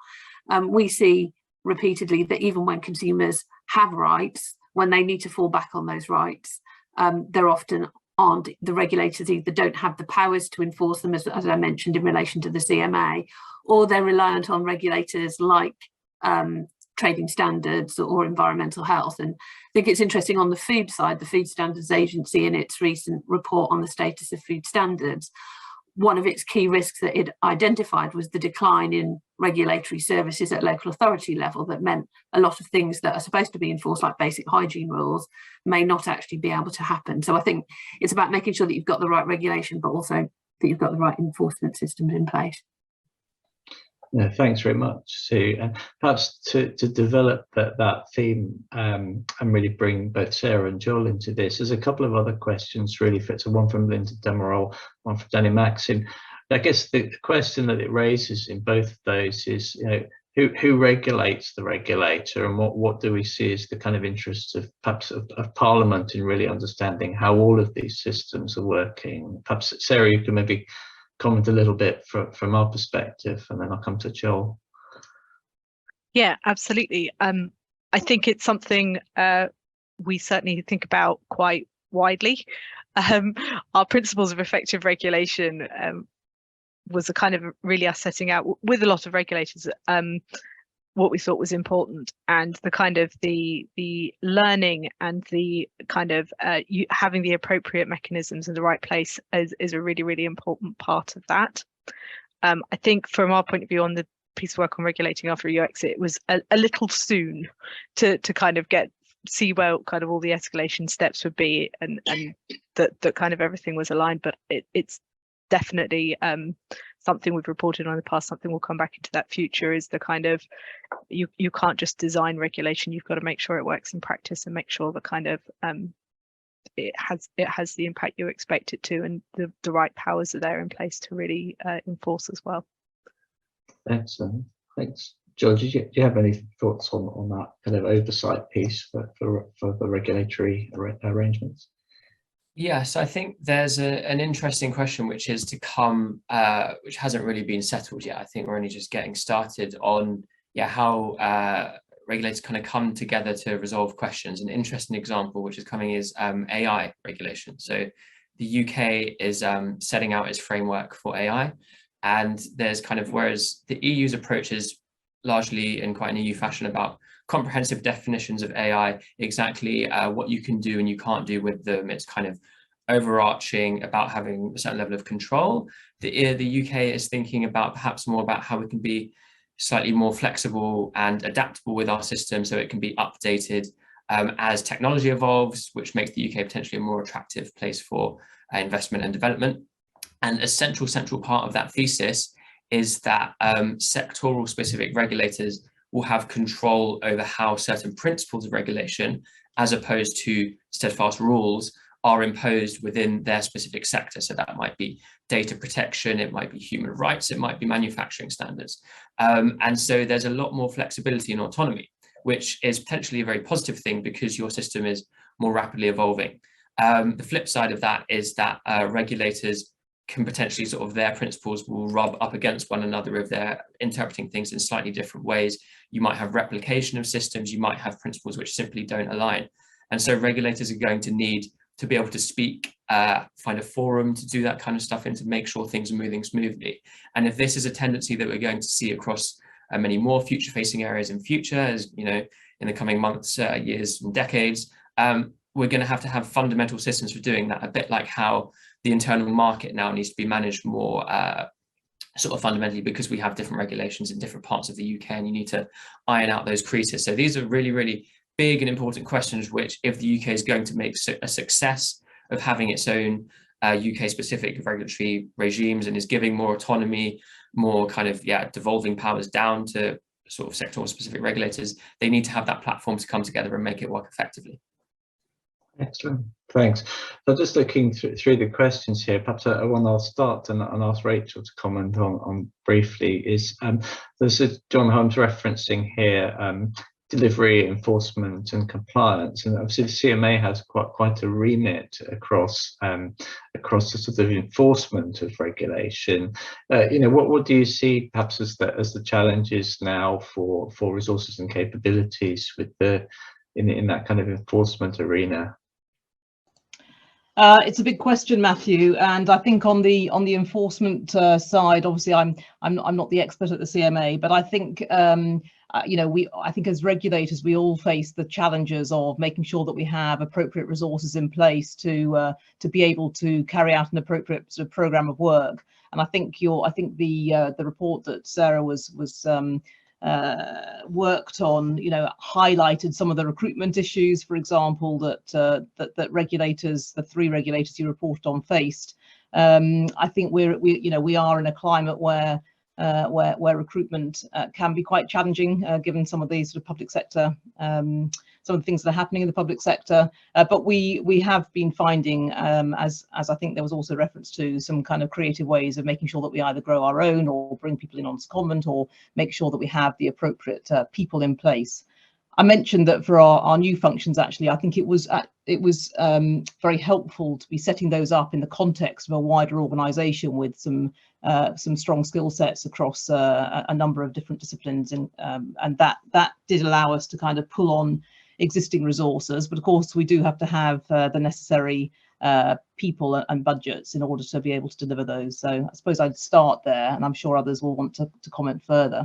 We see repeatedly that even when consumers have rights, when they need to fall back on those rights, they're often aren't, the regulators either don't have the powers to enforce them, as I mentioned in relation to the CMA, or they're reliant on regulators like trading standards or environmental health. And I think it's interesting on the food side, the Food Standards Agency in its recent report on the status of food standards, one of its key risks that it identified was the decline in regulatory services at local authority level. That meant a lot of things that are supposed to be enforced, like basic hygiene rules, may not actually be able to happen. So I think it's about making sure that you've got the right regulation, but also that you've got the right enforcement systems in place. No, thanks very much, Sue. And perhaps to develop that theme and really bring both Sarah and Joel into this, there's a couple of other questions really fit. So one from Linda Demerol, one from Danny Maxim. I guess the question that it raises in both of those is, who regulates the regulator, and what do we see as the kind of interests of perhaps of Parliament in really understanding how all of these systems are working? Perhaps Sarah, you can maybe comment a little bit from our perspective, and then I'll come to Joel. Yeah, absolutely. I think it's something we certainly think about quite widely. Our principles of effective regulation was a kind of really us setting out with a lot of regulators what we thought was important, and the kind of the learning and the kind of having the appropriate mechanisms in the right place is a really, really important part of that. I think from our point of view on the piece of work on regulating after EU exit, it was a little soon to kind of see where kind of all the escalation steps would be, and that kind of everything was aligned. But it's definitely something we've reported on in the past, something we'll come back into that future, is the kind of you can't just design regulation, you've got to make sure it works in practice and make sure the kind of it has the impact you expect it to, and the right powers are there in place to really enforce as well. Excellent, thanks. George, do you have any thoughts on that kind of oversight piece for the regulatory arrangements? Yes, I think there's an interesting question which is to come, which hasn't really been settled yet. I think we're only just getting started on how regulators kind of come together to resolve questions. An interesting example which is coming is AI regulation. So the UK is setting out its framework for AI, and there's kind of, whereas the EU's approach is largely in quite an EU fashion about comprehensive definitions of AI, exactly what you can do and you can't do with them. It's kind of overarching about having a certain level of control. The UK is thinking about perhaps more about how we can be slightly more flexible and adaptable with our system, so it can be updated as technology evolves, which makes the UK potentially a more attractive place for investment and development. And a central part of that thesis is that sectoral specific regulators will have control over how certain principles of regulation, as opposed to steadfast rules, are imposed within their specific sector. So that might be data protection, it might be human rights, it might be manufacturing standards. And so there's a lot more flexibility and autonomy, which is potentially a very positive thing because your system is more rapidly evolving. The flip side of that is that regulators can potentially sort of, their principles will rub up against one another if they're interpreting things in slightly different ways. You might have replication of systems, you might have principles which simply don't align. And so regulators are going to need to be able to speak, find a forum to do that kind of stuff and to make sure things are moving smoothly. And if this is a tendency that we're going to see across many more future-facing areas in future, as you know, in the coming months, years and decades, we're going to have fundamental systems for doing that, a bit like how the internal market now needs to be managed more sort of fundamentally, because we have different regulations in different parts of the UK and you need to iron out those creases. So these are really, really big and important questions, which if the UK is going to make a success of having its own UK-specific regulatory regimes and is giving more autonomy, more kind of, devolving powers down to sort of sector-specific regulators, they need to have that platform to come together and make it work effectively. Excellent, thanks. So just looking through the questions here, perhaps one I'll start and ask Rachel to comment on briefly is, this is John Holmes referencing here delivery, enforcement and compliance, and obviously the CMA has quite a remit across the sort of enforcement of regulation. What do you see perhaps as the challenges now for resources and capabilities with in that kind of enforcement arena? It's a big question, Matthew, and I think on the enforcement side, obviously I'm not the expert at the CMA, but I think I think as regulators we all face the challenges of making sure that we have appropriate resources in place to be able to carry out an appropriate sort of program of work. And I think the report that Sarah was worked on, highlighted some of the recruitment issues, for example, that regulators, the 3 regulators you reported on, faced. I think we are in a climate where recruitment can be quite challenging, given some of these sort of public sector, some of the things that are happening in the public sector. But we have been finding, as I think there was also reference to, some kind of creative ways of making sure that we either grow our own or bring people in on secondment or make sure that we have the appropriate people in place. I mentioned that for our new functions, actually, I think it was very helpful to be setting those up in the context of a wider organisation with some strong skill sets across a number of different disciplines, and that did allow us to kind of pull on existing resources. But of course, we do have to have the necessary people and budgets in order to be able to deliver those. So I suppose I'd start there, and I'm sure others will want to comment further.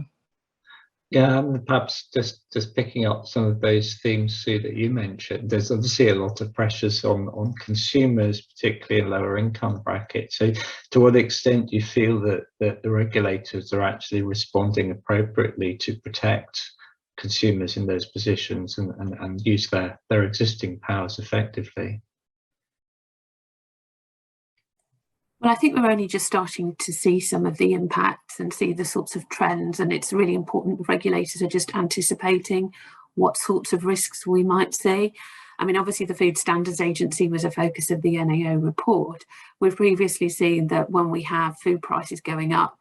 Yeah, and perhaps just picking up some of those themes, Sue, that you mentioned. There's obviously a lot of pressures on consumers, particularly in lower income brackets. So to what extent do you feel that the regulators are actually responding appropriately to protect consumers in those positions and use their existing powers effectively? Well, I think we're only just starting to see some of the impacts and see the sorts of trends, and it's really important that regulators are just anticipating what sorts of risks we might see. I mean, obviously the Food Standards Agency was a focus of the NAO report. We've previously seen that when we have food prices going up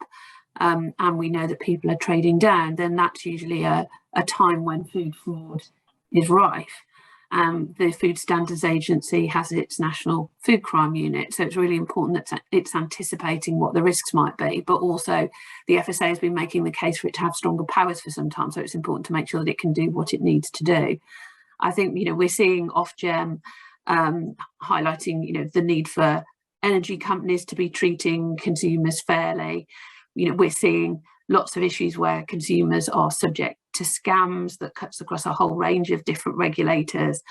and we know that people are trading down, then that's usually a time when food fraud is rife. The Food Standards Agency has its National Food Crime Unit, so it's really important that it's anticipating what the risks might be, but also the FSA has been making the case for it to have stronger powers for some time, so it's important to make sure that it can do what it needs to do. I think, you know, we're seeing Ofgem highlighting, you know, the need for energy companies to be treating consumers fairly. You know, we're seeing lots of issues where consumers are subject to scams that cuts across a whole range of different regulators.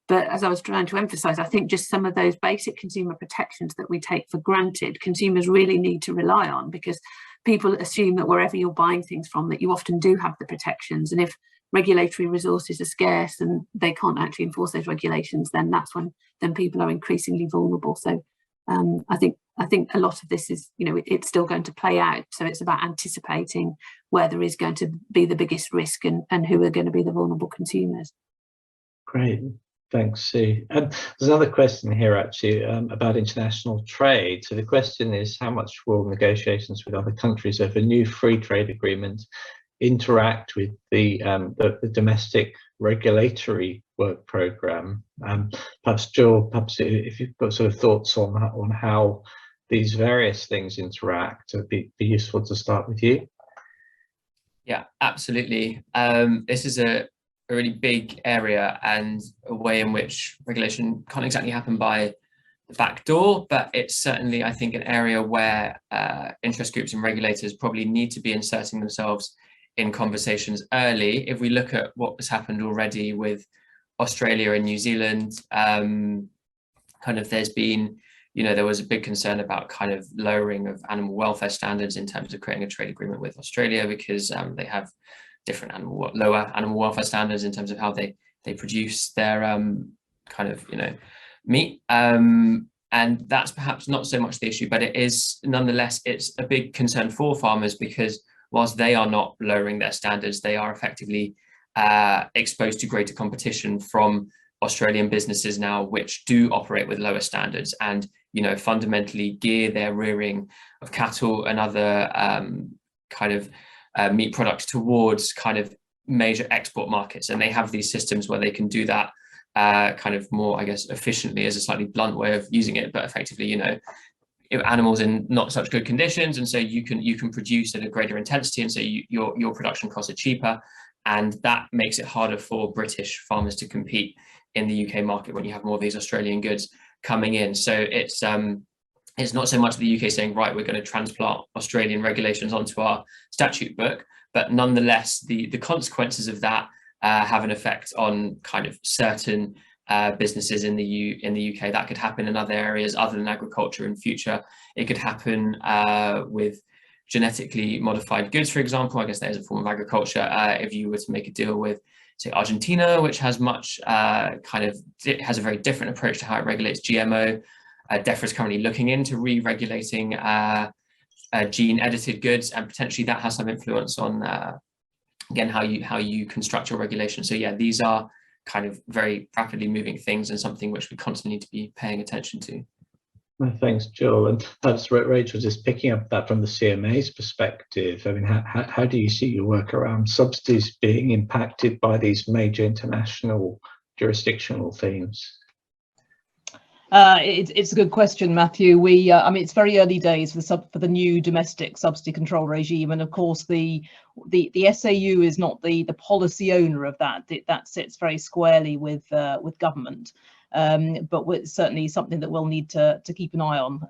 But as I was trying to emphasise, I think just some of those basic consumer protections that we take for granted, consumers really need to rely on, because people assume that wherever you're buying things from, that you often do have the protections. And if regulatory resources are scarce and they can't actually enforce those regulations, then that's when people are increasingly vulnerable. So I think a lot of this is, you know, it's still going to play out. So it's about anticipating where there is going to be the biggest risk and who are going to be the vulnerable consumers. Great, thanks, Sue. There's another question here actually about international trade. So the question is, how much will negotiations with other countries over new free trade agreements interact with the domestic regulatory work programme? Perhaps Jill, if you've got sort of thoughts on how these various things interact, it'd be useful to start with you. Yeah, absolutely. This is a really big area and a way in which regulation can't exactly happen by the back door, but it's certainly, I think, an area where interest groups and regulators probably need to be inserting themselves in conversations early. If we look at what has happened already with Australia and New Zealand, kind of there's been, you know, there was a big concern about kind of lowering of animal welfare standards in terms of creating a trade agreement with Australia, because they have different lower animal welfare standards in terms of how they produce their kind of, you know, meat. And that's perhaps not so much the issue, but it is nonetheless, it's a big concern for farmers, because whilst they are not lowering their standards, they are effectively exposed to greater competition from Australian businesses now, which do operate with lower standards and, you know, fundamentally gear their rearing of cattle and other kind of meat products towards kind of major export markets. And they have these systems where they can do that kind of more, I guess, efficiently, as a slightly blunt way of using it, but effectively, you know, animals in not such good conditions, and so you can produce at a greater intensity, and so your production costs are cheaper, and that makes it harder for British farmers to compete in the UK market when you have more of these Australian goods coming in. So it's not so much the UK saying, right, we're going to transplant Australian regulations onto our statute book, but nonetheless the consequences of that have an effect on kind of certain businesses in the UK. That could happen in other areas other than agriculture in future. It could happen with genetically modified goods, for example. I guess there's a form of agriculture. If you were to make a deal with, say, Argentina, which has it has a very different approach to how it regulates GMO. DEFRA is currently looking into re-regulating gene-edited goods, and potentially that has some influence on again how you construct your regulation. So yeah, these are kind of very rapidly moving things and something which we constantly need to be paying attention to. Well, thanks, Joel. And perhaps Rachel, just picking up that from the CMA's perspective, I mean, how do you see your work around subsidies being impacted by these major international jurisdictional themes? It's a good question, Matthew. I mean, it's very early days for the new domestic subsidy control regime, and of course the SAU is not the policy owner of that. That sits very squarely with government, but it's certainly something that we'll need to keep an eye on.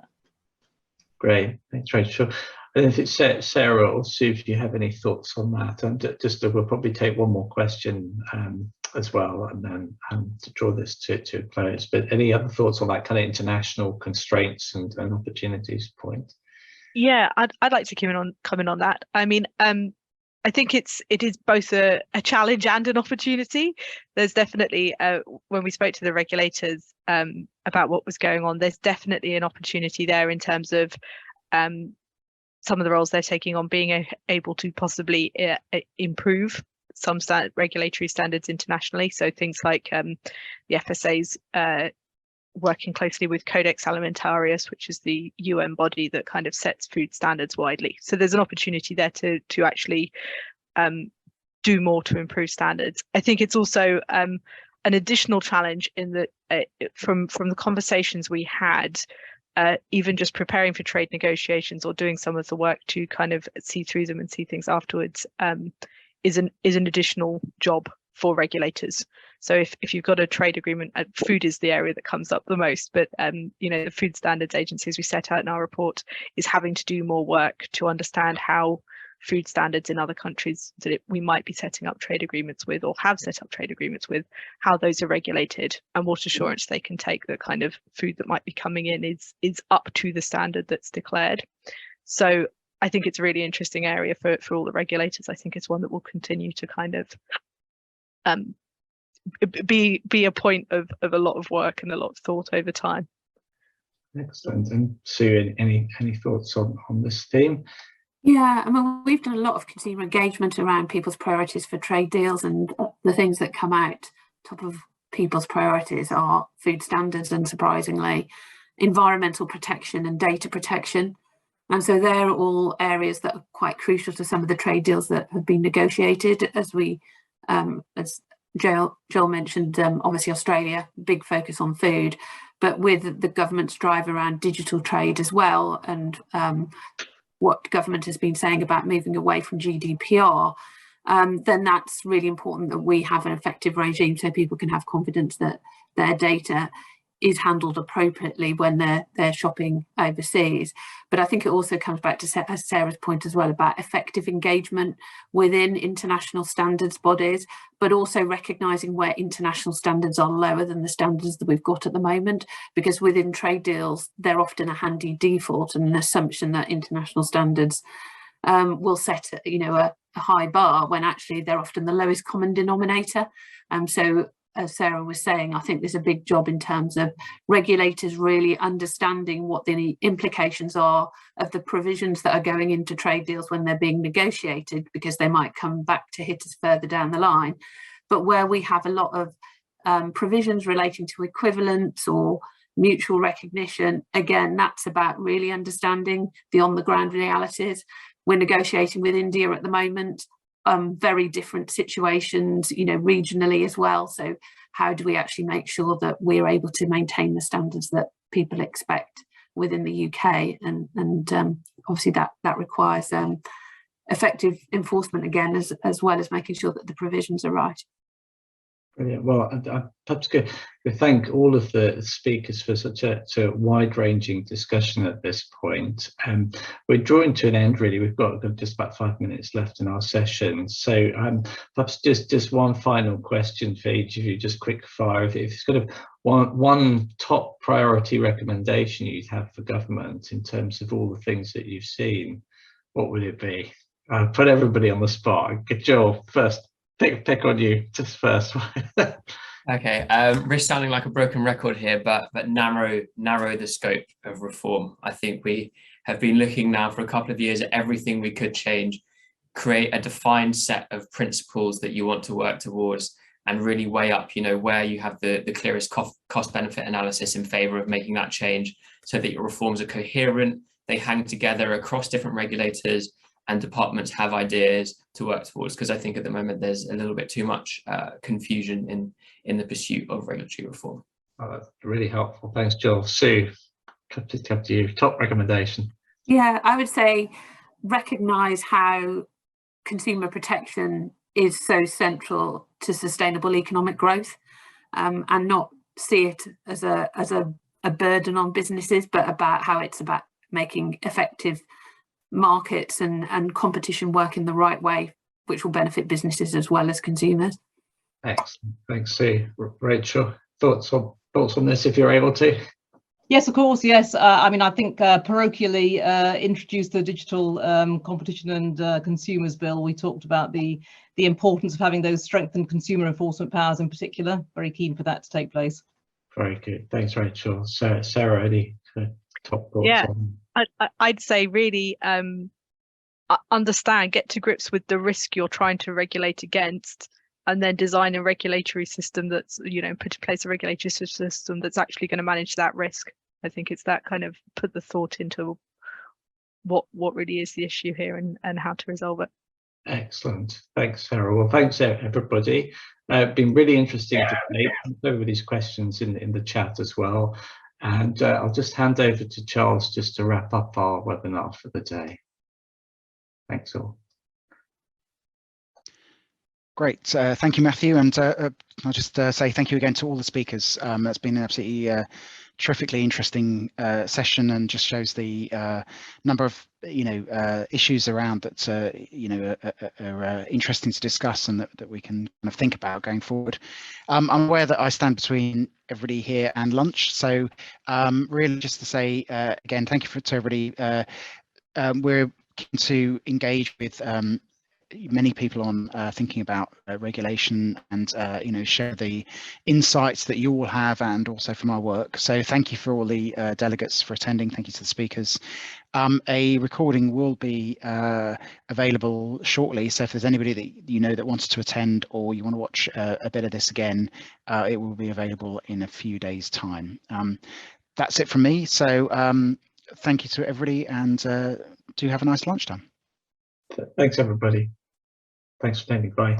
Great, thanks, Rachel. And if it's Sarah or Sue, if you have any thoughts on that, and we'll probably take one more question as well, and then to draw this to a close. But any other thoughts on that kind of international constraints and opportunities point? Yeah, I'd like to come in on that. I mean, I think it is both a challenge and an opportunity. There's definitely, when we spoke to the regulators about what was going on, there's definitely an opportunity there in terms of some of the roles they're taking on being able to possibly improve some regulatory standards internationally. So things like the FSA's working closely with Codex Alimentarius, which is the UN body that kind of sets food standards widely. So there's an opportunity there to actually do more to improve standards. I think it's also an additional challenge in that from the conversations we had, even just preparing for trade negotiations or doing some of the work to kind of see through them and see things afterwards is an additional job for regulators. So if you've got a trade agreement, food is the area that comes up the most, but you know, the food standards agencies we set out in our report is having to do more work to understand how food standards in other countries that we might be setting up trade agreements with or have set up trade agreements with, how those are regulated and what assurance they can take that kind of food that might be coming in is up to the standard that's declared. So I think it's a really interesting area for all the regulators. I think it's one that will continue to kind of be a point of a lot of work and a lot of thought over time. Excellent. And Sue, any thoughts on this theme? Yeah, I mean, we've done a lot of consumer engagement around people's priorities for trade deals, and the things that come out top of people's priorities are food standards and, surprisingly, environmental protection and data protection. And so they're all areas that are quite crucial to some of the trade deals that have been negotiated. As Joel mentioned, obviously Australia, big focus on food, but with the government's drive around digital trade as well, and what government has been saying about moving away from GDPR, then that's really important that we have an effective regime so people can have confidence that their data is handled appropriately when they're shopping overseas. But I think it also comes back to Sarah's point as well about effective engagement within international standards bodies, but also recognising where international standards are lower than the standards that we've got at the moment, because within trade deals they're often a handy default and an assumption that international standards will set a high bar when actually they're often the lowest common denominator. So as Sarah was saying, I think there's a big job in terms of regulators really understanding what the implications are of the provisions that are going into trade deals when they're being negotiated, because they might come back to hit us further down the line. But where we have a lot of provisions relating to equivalence or mutual recognition, again, that's about really understanding the on-the-ground realities. We're negotiating with India at the moment. Very different situations, regionally as well. So how do we actually make sure that we're able to maintain the standards that people expect within the UK? And obviously that requires effective enforcement again, as well as making sure that the provisions are right. Brilliant. Well, I'm perhaps going to thank all of the speakers for such a wide-ranging discussion at this point. We're drawing to an end, really. We've got just about 5 minutes left in our session. So perhaps just one final question for each of you, just quick fire. If it's kind of one top priority recommendation you'd have for government in terms of all the things that you've seen, what would it be? Put everybody on the spot. Joel, first. Pick on you, just first. Okay, risk sounding like a broken record here, but narrow the scope of reform. I think we have been looking now for a couple of years at everything we could change, create a defined set of principles that you want to work towards, and really weigh up, where you have the clearest cost benefit analysis in favour of making that change, so that your reforms are coherent, they hang together across different regulators, and departments have ideas to work towards. Because I think at the moment there's a little bit too much confusion in the pursuit of regulatory reform. Oh, that's really helpful. Thanks, Joel. Sue, up to you. Top recommendation. Yeah, I would say recognise how consumer protection is so central to sustainable economic growth, and not see it as a burden on businesses, but about how it's about making effective markets and competition work in the right way, which will benefit businesses as well as consumers. Excellent. Thanks, Sue. Rachel, thoughts on this, if you're able to? Yes, of course. Yes. I mean, I think parochially introduced the Digital Competition and Consumers Bill. We talked about the importance of having those strengthened consumer enforcement powers in particular. Very keen for that to take place. Very good. Thanks, Rachel. Sarah, any top thoughts? Yeah, on? I'd say really understand, get to grips with the risk you're trying to regulate against, and then design a regulatory system that's, put in place a regulatory system that's actually going to manage that risk. I think it's that kind of put the thought into what really is the issue here and how to resolve it. Excellent. Thanks, Sarah. Well, thanks, everybody. Been really interesting debate. Everybody's questions in the chat as well. And I'll just hand over to Charles just to wrap up our webinar for the day. Thanks all. Great, thank you, Matthew, and I'll just say thank you again to all the speakers. That's been an absolutely terrifically interesting session, and just shows the number of issues around that are interesting to discuss, and that we can kind of think about going forward. I'm aware that I stand between everybody here and lunch, so really just to say again, thank you to everybody. We're keen to engage with many people on thinking about regulation, and share the insights that you all have, and also from our work. So thank you for all the delegates for attending. Thank you to the speakers. A recording will be available shortly, so if there's anybody that that wants to attend, or you want to watch a bit of this again, it will be available in a few days' time. That's it from me, so thank you to everybody, and do have a nice lunchtime. Thanks, everybody. Thanks for attending. Bye.